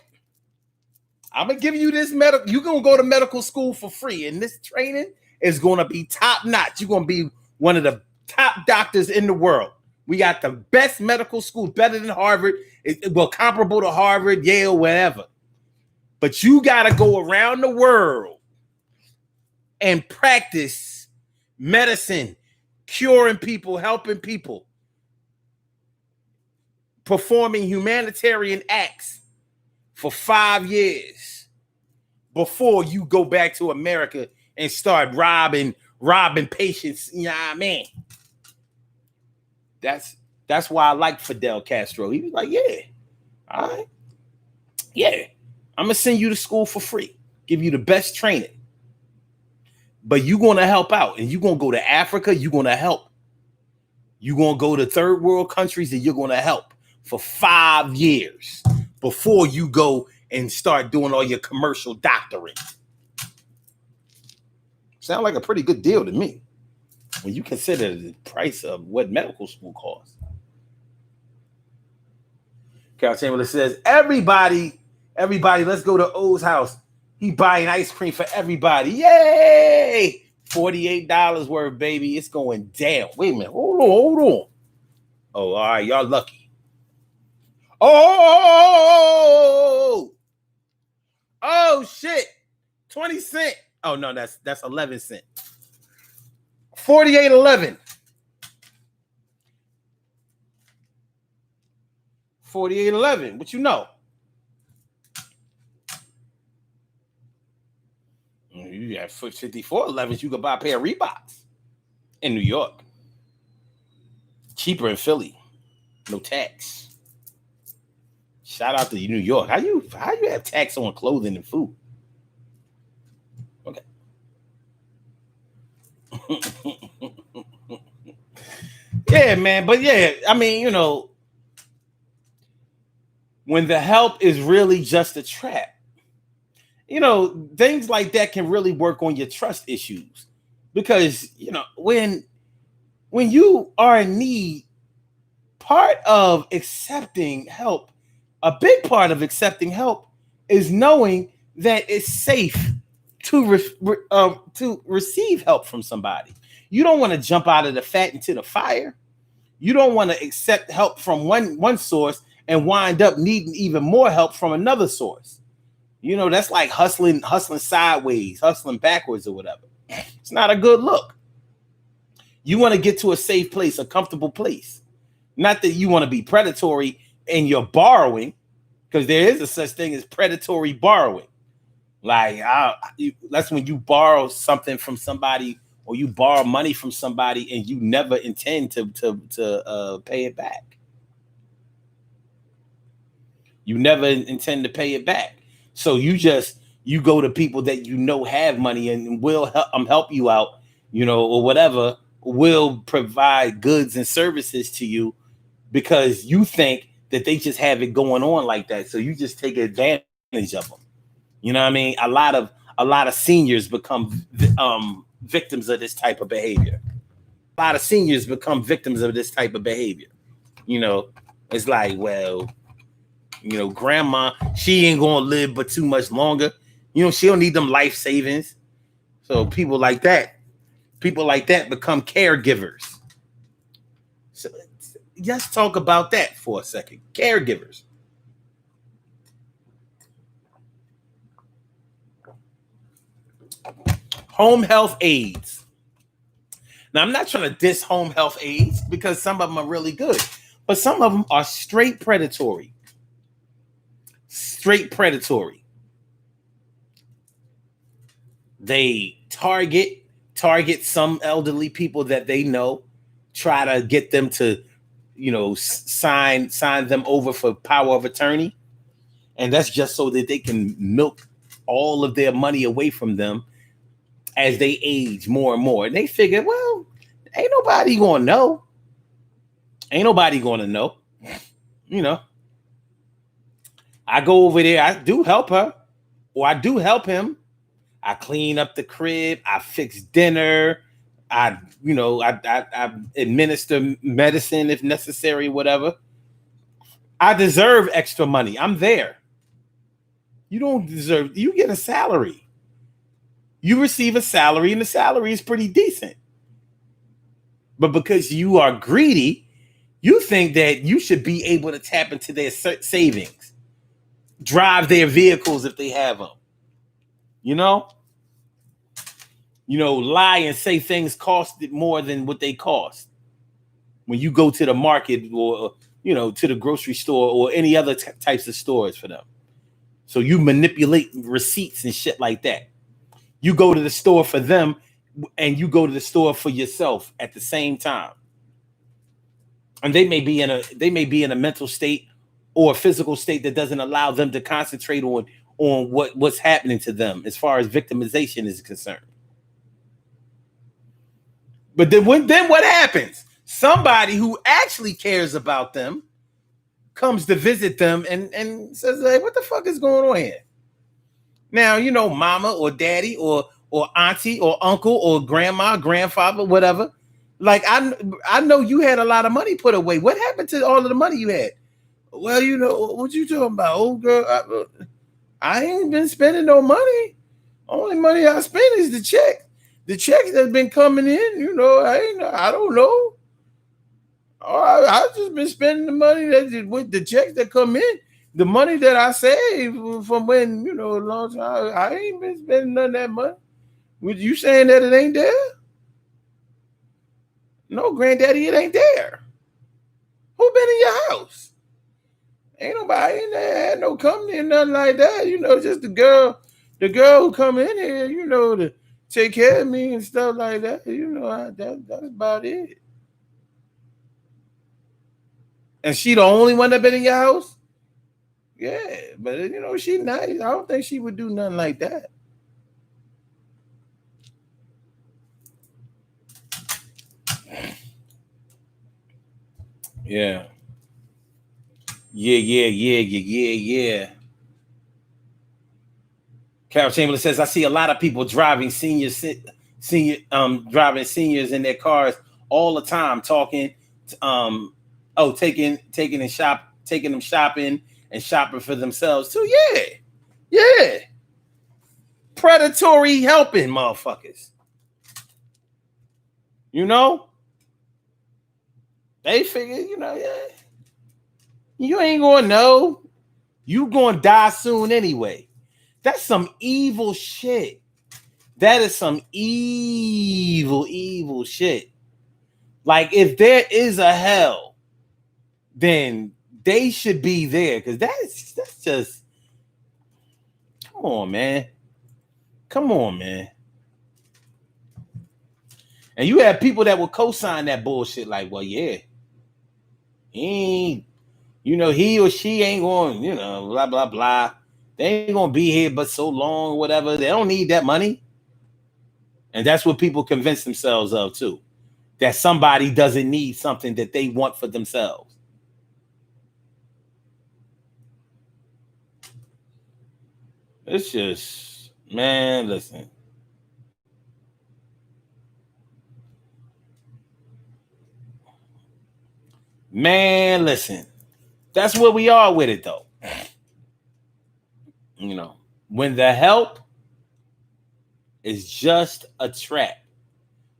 I'm gonna give you this medical. You're gonna go to medical school for free, and this training is gonna be top notch. You're gonna be one of the top doctors in the world. We got the best medical school, better than Harvard, well, comparable to Harvard, Yale, whatever. But you gotta go around the world and practice medicine, curing people, helping people, performing humanitarian acts for 5 years before you go back to America and start robbing patients. You know what I mean? That's why I like Fidel Castro. He was like, yeah, all right. Yeah, I'm going to send you to school for free, give you the best training. But you're going to help out, and you're going to go to Africa. You're going to help. You're going to go to third world countries, and you're going to help for 5 years before you go and start doing all your commercial doctorate. Sound like a pretty good deal to me when you consider the price of what medical school costs. Carol Chamberlain says, everybody, let's go to O's house. He buying ice cream for everybody. Yay! $48 worth, baby. It's going down. Wait a minute. Hold on. Oh, all right. Y'all lucky. Oh, shit. 20 cents. Oh, no, that's 11 cents. 48.11. 48.11. What you know? You got 54.11. You could buy a pair of Reeboks in New York. Cheaper in Philly. No tax. Shout out to New York. How you have tax on clothing and food? Okay. Yeah, man. But yeah, I mean, you know, when the help is really just a trap, you know, things like that can really work on your trust issues. Because, you know, when you are in need, part of accepting help, a big part of accepting help is knowing that it's safe to receive help from somebody. You don't want to jump out of the fat into the fire. You don't want to accept help from one source and wind up needing even more help from another source. You know, that's like hustling sideways, hustling backwards or whatever. It's not a good look. You want to get to a safe place, a comfortable place. Not that you want to be predatory in your borrowing, because there is a such thing as predatory borrowing. Like, that's when you borrow something from somebody, or you borrow money from somebody and you never intend to pay it back. You never intend to pay it back. So you go to people that you know have money and will help you out, you know, or whatever, will provide goods and services to you because you think that they just have it going on like that. So you just take advantage of them. You know what I mean? A lot of seniors become victims of this type of behavior. A lot of seniors become victims of this type of behavior. You know, it's like, well, you know, grandma, she ain't gonna live but too much longer. You know, she'll need them life savings. So people like that become caregivers. So let's talk about that for a second. Caregivers. Home health aides. Now, I'm not trying to diss home health aides because some of them are really good, but some of them are straight predatory. Straight predatory. They target some elderly people that they know, try to get them to, you know, sign them over for power of attorney. And that's just so that they can milk all of their money away from them as they age more and more. And they figure, well, ain't nobody gonna know. Ain't nobody gonna know. You know, I go over there, I do help her, or I do help him. I clean up the crib, I fix dinner, I administer medicine if necessary, whatever. I deserve extra money. I'm there. You don't deserve, you get a salary. You receive a salary, and the salary is pretty decent. But because you are greedy, you think that you should be able to tap into their savings, drive their vehicles if they have them. You know, lie and say things cost more than what they cost. When you go to the market or to the grocery store or any other types of stores for them, so you manipulate receipts and shit like that. You go to the store for them, and you go to the store for yourself at the same time. And they may be in a mental state or a physical state that doesn't allow them to concentrate on what's happening to them as far as victimization is concerned. But then what happens? Somebody who actually cares about them comes to visit them and says, "Hey, what the fuck is going on here?" Now, mama or daddy or auntie or uncle or grandma, grandfather, whatever. Like, I know you had a lot of money put away. What happened to all of the money you had? Well, what you talking about, old girl? I ain't been spending no money. Only money I spend is the check. The checks that's been coming in, I don't know. I just been spending the money with the checks that come in. The money that I saved from when, a long time, I ain't been spending none of that money. With you saying that it ain't there? No, granddaddy, it ain't there. Who been in your house? Ain't nobody in there, had no company or nothing like that. Just the girl who come in here, to take care of me and stuff like that. That's about it. And she the only one that been in your house? Yeah, but she nice. I don't think she would do nothing like that. Yeah. Yeah. Carol Chamberlain says, I see a lot of people driving seniors in their cars all the time, talking, taking them shopping and shopping for themselves too. Yeah. Predatory helping motherfuckers. They figure, you ain't gonna know. You gonna die soon anyway. That's some evil shit. That is some evil shit. Like, if there is a hell, then they should be there, because that's just, come on, man. And you have people that will co-sign that bullshit, like, well, yeah, he or she ain't going, blah blah blah. They ain't gonna be here but so long, whatever. They don't need that money. And that's what people convince themselves of too. That somebody doesn't need something that they want for themselves. It's just, man, listen. Man, listen. That's where we are with it, though. When the help is just a trap.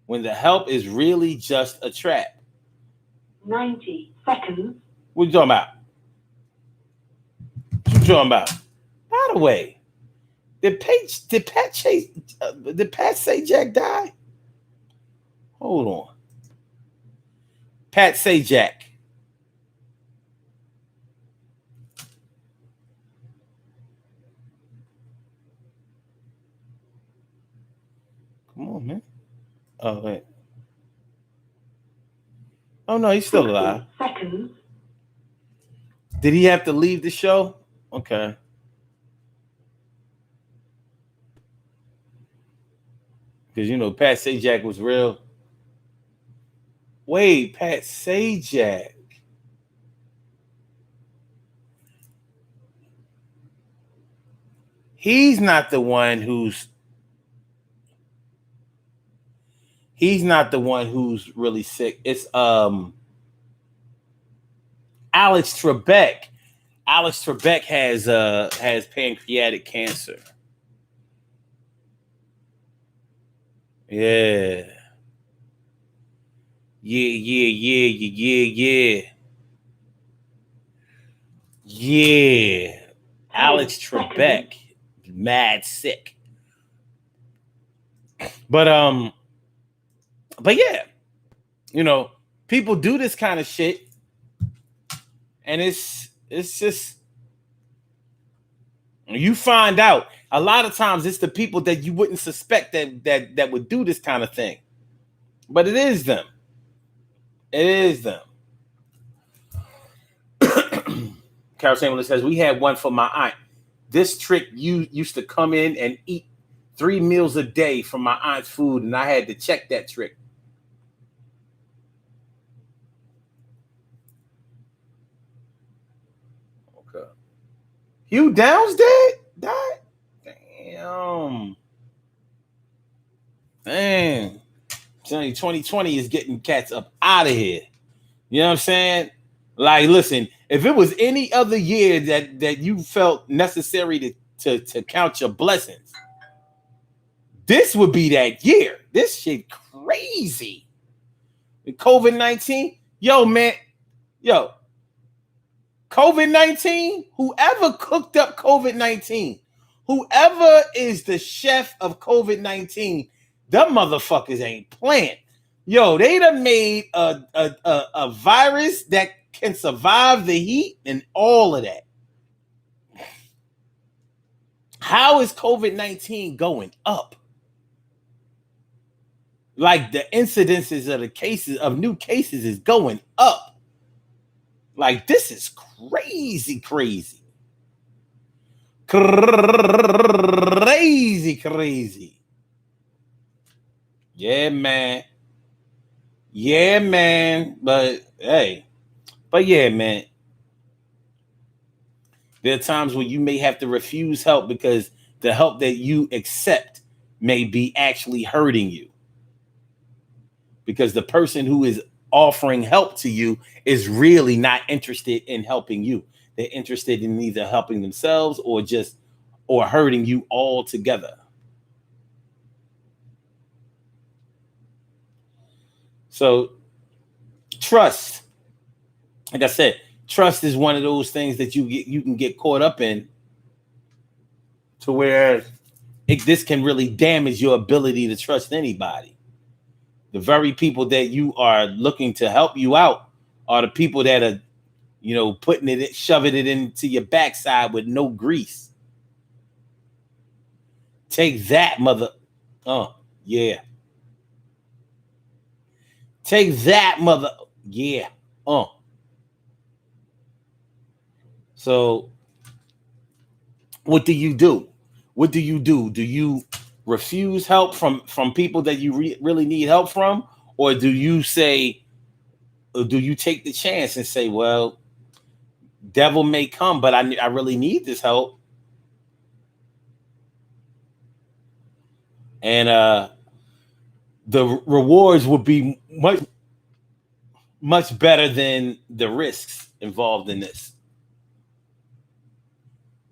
When the help is really just a trap. 90 seconds. What you talking about? By the way, did Pat Sajak die? Hold on. Pat Sajak. Come on, man. Oh, wait. Oh, no, he's still alive. Seconds. Did he have to leave the show? Okay. Because, Pat Sajak was real. Wait, Pat Sajak. He's not the one who's really sick. It's Alex Trebek. Alex Trebek has pancreatic cancer. Yeah. Yeah. Yeah. Alex Trebek. Mad sick. But yeah, you know, people do this kind of shit, and it's just you find out a lot of times it's the people that you wouldn't suspect that would do this kind of thing, but it is them. It is them. Carol Samuel says we had one for my aunt. This trick used to come in and eat 3 meals a day from my aunt's food, and I had to check that trick. Okay. Hugh Downs died? Damn. 2020 is getting cats up out of here. You know what I'm saying? Like, listen, if it was any other year that you felt necessary to count your blessings, this would be that year. This shit crazy. COVID-19, COVID-19, whoever cooked up COVID-19, whoever is the chef of COVID-19, them motherfuckers ain't playing. Yo, they done made a virus that can survive the heat and all of that. How is COVID-19 going up? Like the incidences of the cases of new cases is going up. Like this is crazy. Yeah, man. But yeah, man. There are times when you may have to refuse help because the help that you accept may be actually hurting you. Because the person who is offering help to you is really not interested in helping you. They're interested in either helping themselves or hurting you altogether. So trust, like I said, trust is one of those things that you can get caught up in to where this can really damage your ability to trust anybody. The very people that you are looking to help you out are the people that are, shoving it into your backside with no grease. Take that, mother. Yeah. Take that, mother. Yeah. So what do you do? Do you refuse help from people that you really need help from? Or do you take the chance and say, well, devil may come, but I really need this help? And the rewards would be much better than the risks involved in this.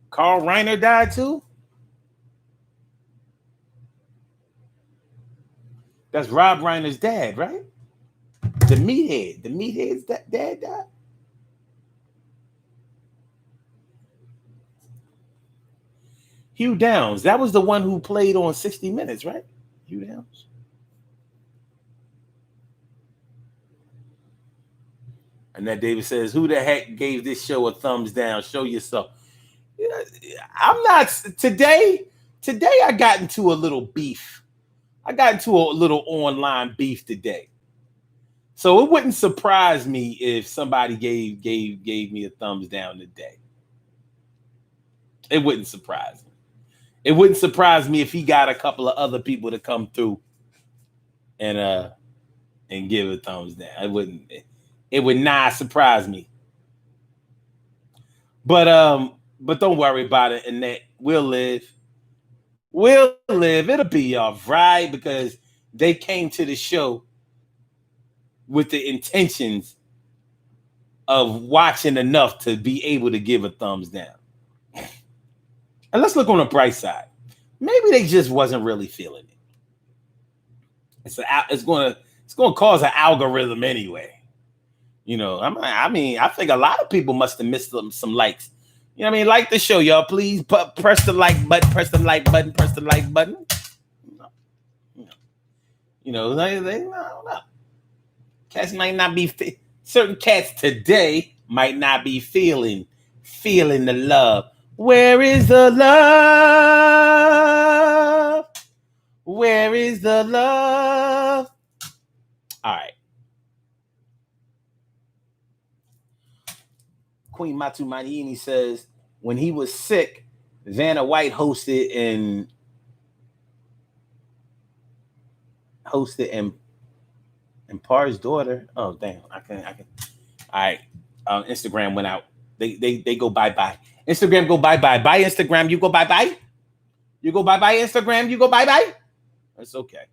Carl Reiner died too? That's Rob Reiner's dad, right? The meathead's dad died? Hugh Downs. That was the one who played on 60 Minutes, right? Hugh Downs. And that David says, who the heck gave this show a thumbs down? Show yourself. I'm not. Today I got into a little beef. I got into a little online beef today. So it wouldn't surprise me if somebody gave me a thumbs down today. It wouldn't surprise me. It wouldn't surprise me if he got a couple of other people to come through and give a thumbs down. It would not surprise me. But don't worry about it, Annette. We'll live. It'll be all right because they came to the show with the intentions of watching enough to be able to give a thumbs down. And let's look on the bright side. Maybe they just wasn't really feeling it. It's going to cause an algorithm anyway. You know, I mean, I think a lot of people must have missed some likes. You know what I mean? Like the show, y'all. Please press the like button. Press the like button. Press the like button. You know, they no. Cats might not be certain cats today might not be feeling the love. Where is the love? Where is the love? All right. Queen Matu Maniini says when he was sick, Vanna White hosted and Par's daughter. Oh damn! I can. All right. Instagram went out. They go bye. Instagram go bye. Bye Instagram. You go bye. You go bye. Instagram. You go bye. It's okay.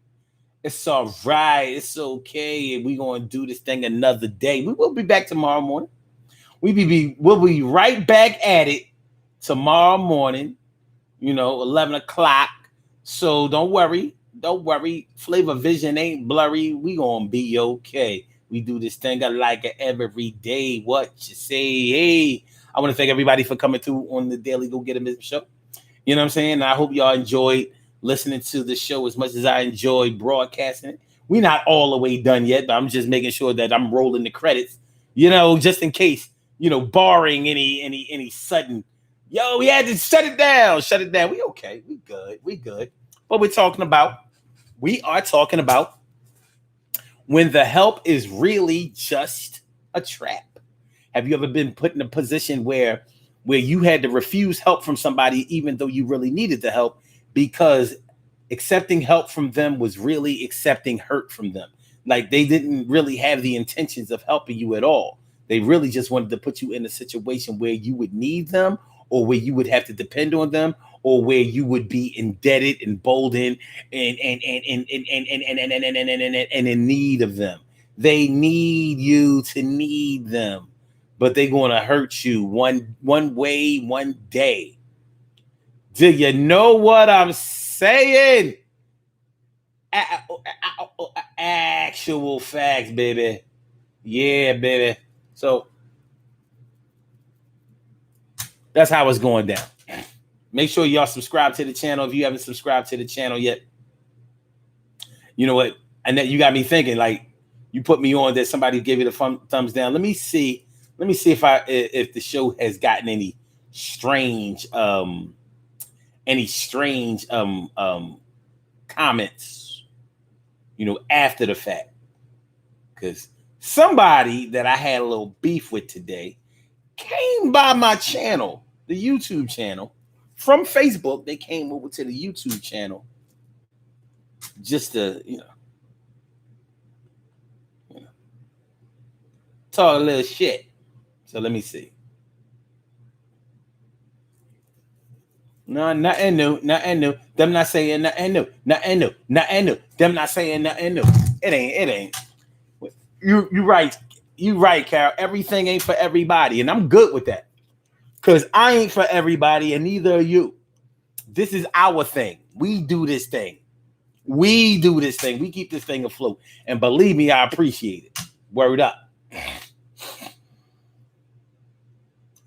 It's all right. It's okay. We gonna do this thing another day. We will be back tomorrow morning. We'll be right back at it tomorrow morning. You know, 11 o'clock. So don't worry. Flavor vision ain't blurry. We gonna be okay. We do this thing like it every day. What you say? Hey, I want to thank everybody for coming through on the Daily Go Get 'Em Business Show. You know what I'm saying? And I hope y'all enjoyed listening to the show as much as I enjoyed broadcasting it. We're not all the way done yet, but I'm just making sure that I'm rolling the credits. You know, just in case. You know, barring any sudden, we had to shut it down. We okay. We good. But we are talking about when the help is really just a trap. Have you ever been put in a position where you had to refuse help from somebody even though you really needed the help because accepting help from them was really accepting hurt from them? Like they didn't really have the intentions of helping you at all. They really just wanted to put you in a situation where you would need them or where you would have to depend on them or where you would be indebted, emboldened, and in need of them. They need you to need them, but they're going to hurt you one way, one day. Do you know what I'm saying? Actual facts, baby. Yeah, baby. So that's how it's going down. Make sure y'all subscribe to the channel if you haven't subscribed to the channel yet. You know what? And that you got me thinking, like you put me on that somebody gave you the thumbs down. Let me see if the show has gotten any strange comments, you know, after the fact. Because somebody that I had a little beef with today came by my channel, the YouTube channel, from Facebook. They came over to the YouTube channel just to, talk a little shit. So let me see. No, nothing new. Them not saying nothing new. Them not saying nothing new. It ain't. You right. You right, Carol. Everything ain't for everybody. And I'm good with that. Because I ain't for everybody and neither are you. This is our thing. We do this thing. We keep this thing afloat. And believe me, I appreciate it. Word up.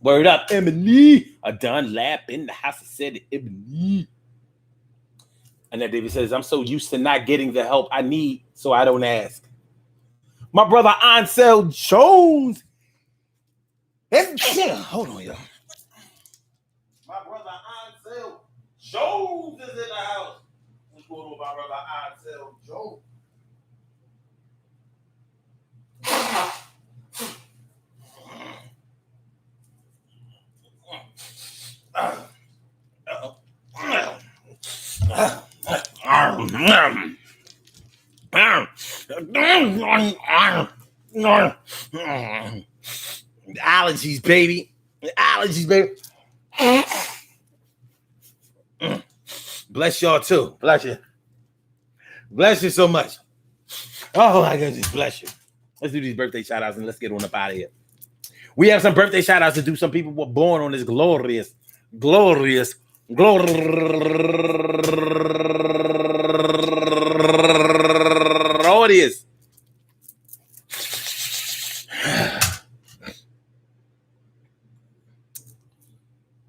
Word up, Emily. A done lap in the house. I said it, Emily. And then David says, I'm so used to not getting the help I need, so I don't ask. My brother Ansel Jones. Hold on, y'all. My brother Ansel Jones is in the house. What's going on with my brother Ansel Jones? Allergies, baby. Bless y'all too. Bless you so much. Oh my goodness, bless you. Let's do these birthday shout outs and let's get on up out of here. We have some birthday shout outs to do. Some people were born on this glorious, glorious.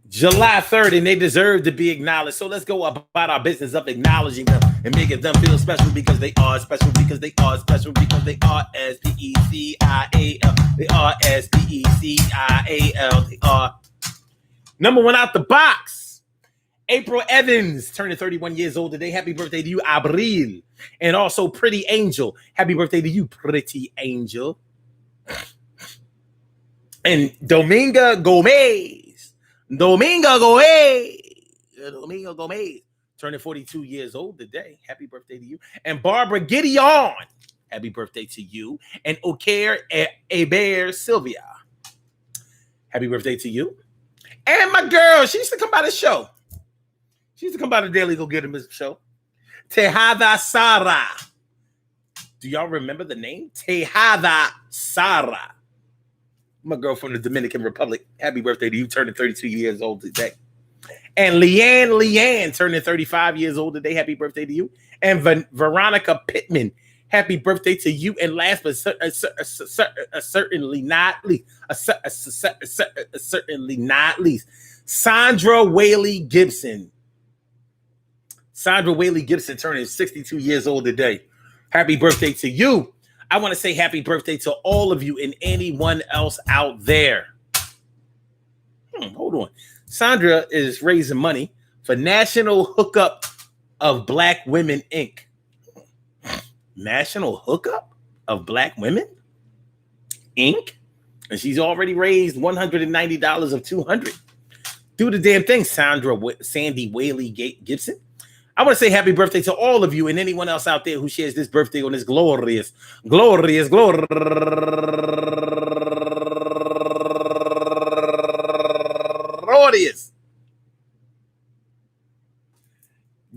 July 3rd, and they deserve to be acknowledged. So let's go about our business of acknowledging them and making them feel special because they are special, because they are special, because they are S-P-E-C-I-A-L. They are S-P-E-C-I-A-L. They are number one out the box. April Evans turning 31 years old today. Happy birthday to you, Abril. And also Pretty Angel. Happy birthday to you, Pretty Angel. And Dominga Gomez. Domingo Gomez, turning 42 years old today. Happy birthday to you. And Barbara Gideon, happy birthday to you. And Oker Eber Sylvia, happy birthday to you. And my girl, she used to come by the show. She used to come by the Daily Go Get 'Em show. Tejada Sara. Do y'all remember the name? Tejada Sara. My girl from the Dominican Republic. Happy birthday to you, turning 32 years old today. And Leanne turning 35 years old today. Happy birthday to you. And Veronica Pittman, happy birthday to you. And last but certainly not least, Sandra Whaley Gibson. Sandra Whaley Gibson turning 62 years old today. Happy birthday to you. I want to say happy birthday to all of you and anyone else out there. Hold on. Sandra is raising money for National Hookup of Black Women, Inc. National Hookup of Black Women, Inc. And she's already raised $190 of $200. Do the damn thing, Sandy Whaley Gibson. I want to say happy birthday to all of you and anyone else out there who shares this birthday on this glorious.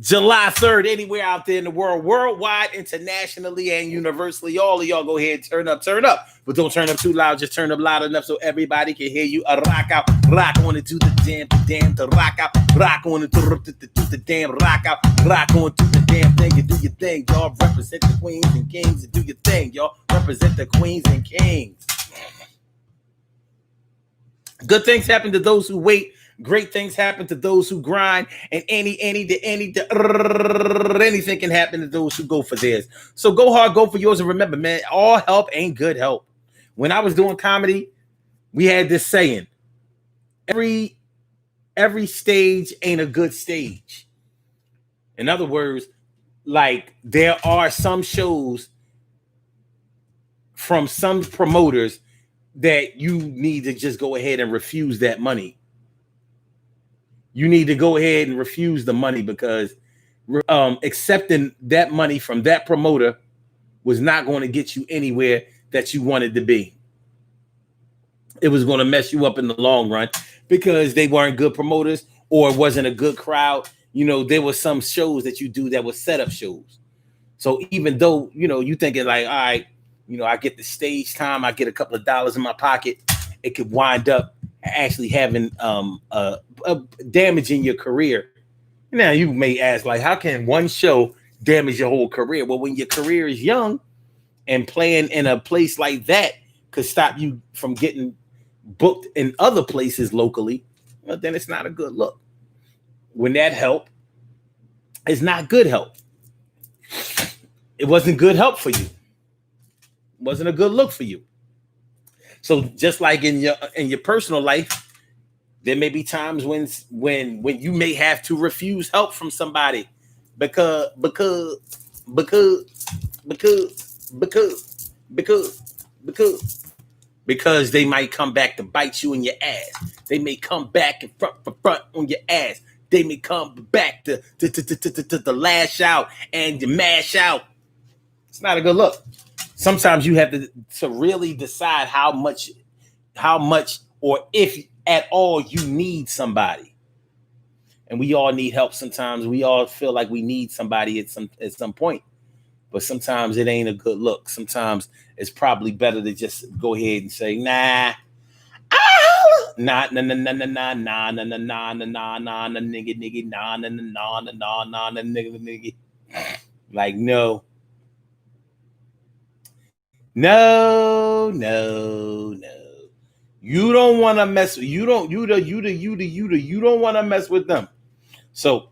July 3rd, anywhere out there in the world, worldwide, internationally, and universally. All of y'all go ahead, turn up. But don't turn up too loud. Just turn up loud enough so everybody can hear you. Rock out, rock on it, do the damn, to rock out. Rock on it, do the damn, rock out. Rock on, do the damn thing, you do your thing. Y'all represent the queens and kings and do your thing. Y'all represent the queens and kings. Good things happen to those who wait. Great things happen to those who grind, and anything can happen to those who go for theirs. So go hard, go for yours, and remember, man, all help ain't good help. When I was doing comedy, we had this saying: every stage ain't a good stage. In other words, like there are some shows from some promoters that you need to just go ahead and refuse that money. You need to go ahead and refuse the money because accepting that money from that promoter was not going to get you anywhere that you wanted to be. It was going to mess you up in the long run because they weren't good promoters or it wasn't a good crowd. You know, there were some shows that you do that were setup shows. So even though, you know, you thinking like, all right, you know, I get the stage time, I get a couple of dollars in my pocket, it could wind up actually having a damage in your career. Now you may ask, like, how can one show damage your whole career? Well, when your career is young and playing in a place like that could stop you from getting booked in other places locally, well, then it's not a good look. When that help is not good help. It wasn't good help for you. It wasn't a good look for you. So just like in your personal life, there may be times when you may have to refuse help from somebody because they might come back to bite you in your ass. They may come back and front on your ass. They may come back to lash out and to mash out. It's not a good look. Sometimes you have to really decide how much or if at all you need somebody. And we all need help sometimes. We all feel like we need somebody at some point. But sometimes it ain't a good look. Sometimes it's probably better to just go ahead and say, nah, Nah, nah, nah, nah, nah, nah, nah, nah, nah, nah, nah, nah, nah, nigga, nigga, nah, nah, nah, nah, nah, nah, nah, nigga, nigga. Like, no, no, no, no. You don't want to mess. You don't. You don't want to mess with them. So,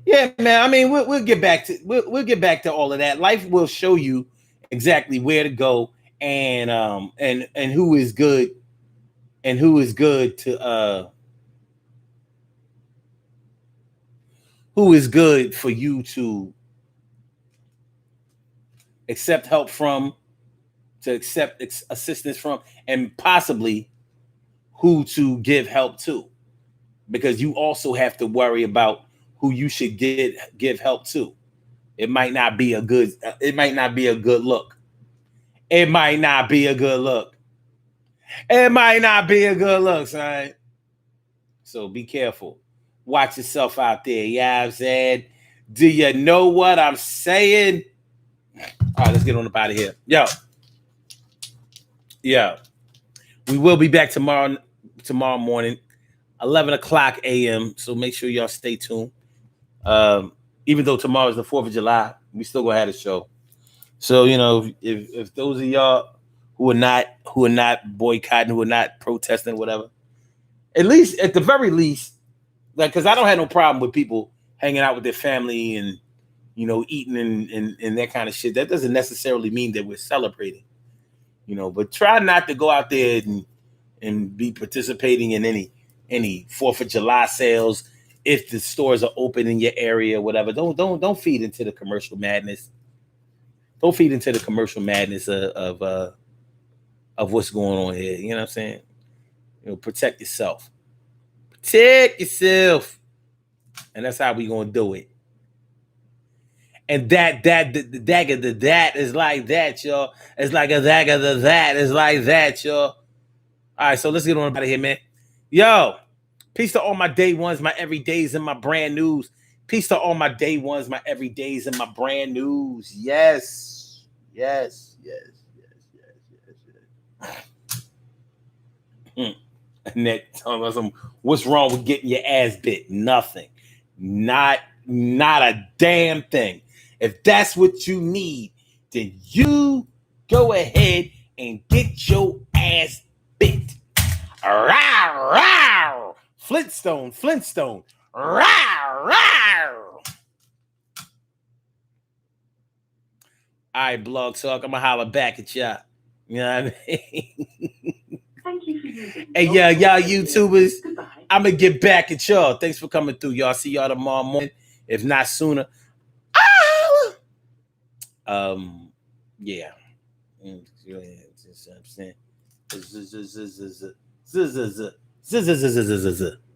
yeah, man. I mean, we'll get back to we'll get back to all of that. Life will show you exactly where to go and who is good and who is good for you to accept help from, to accept assistance from, and possibly who to give help to, because you also have to worry about who you should give help to. It might not be a good. It might not be a good look. It might not be a good look. It might not be a good look, son. So be careful. Watch yourself out there. Yeah, I'm saying. Do you know what I'm saying? All right, let's get on up out of here. Yo, we will be back tomorrow morning, 11 o'clock a.m. So make sure y'all stay tuned. Even though tomorrow is the 4th of July, we still gonna have a show. So if those of y'all who are not boycotting, who are not protesting, whatever, at the very least, like, because I don't have no problem with people hanging out with their family and eating and that kind of shit. That doesn't necessarily mean that we're celebrating, But try not to go out there and be participating in any 4th of July sales if the stores are open in your area, whatever. Don't feed into the commercial madness. Don't feed into the commercial madness of what's going on here. You know what I'm saying? Protect yourself. Protect yourself. And that's how we gonna do it. And that is like that, y'all. It's like a dagger that is like that, y'all. All right, so let's get on out of here, man. Yo, peace to all my day ones, my everydays, and my brand news. Peace to all my day ones, my everydays, and my brand news. Yes. And that telling us what's wrong with getting your ass bit? Nothing. Not a damn thing. If that's what you need, then you go ahead and get your ass bit. Rawr, rawr. Flintstone. Rawr, rawr. All right, Blog Talk. I'm gonna holler back at y'all. You know what I mean? Thank you for using. Hey, yeah, y'all YouTubers. Goodbye. I'm gonna get back at y'all. Thanks for coming through, y'all. See y'all tomorrow morning, if not sooner. Yeah. You know what I'm saying?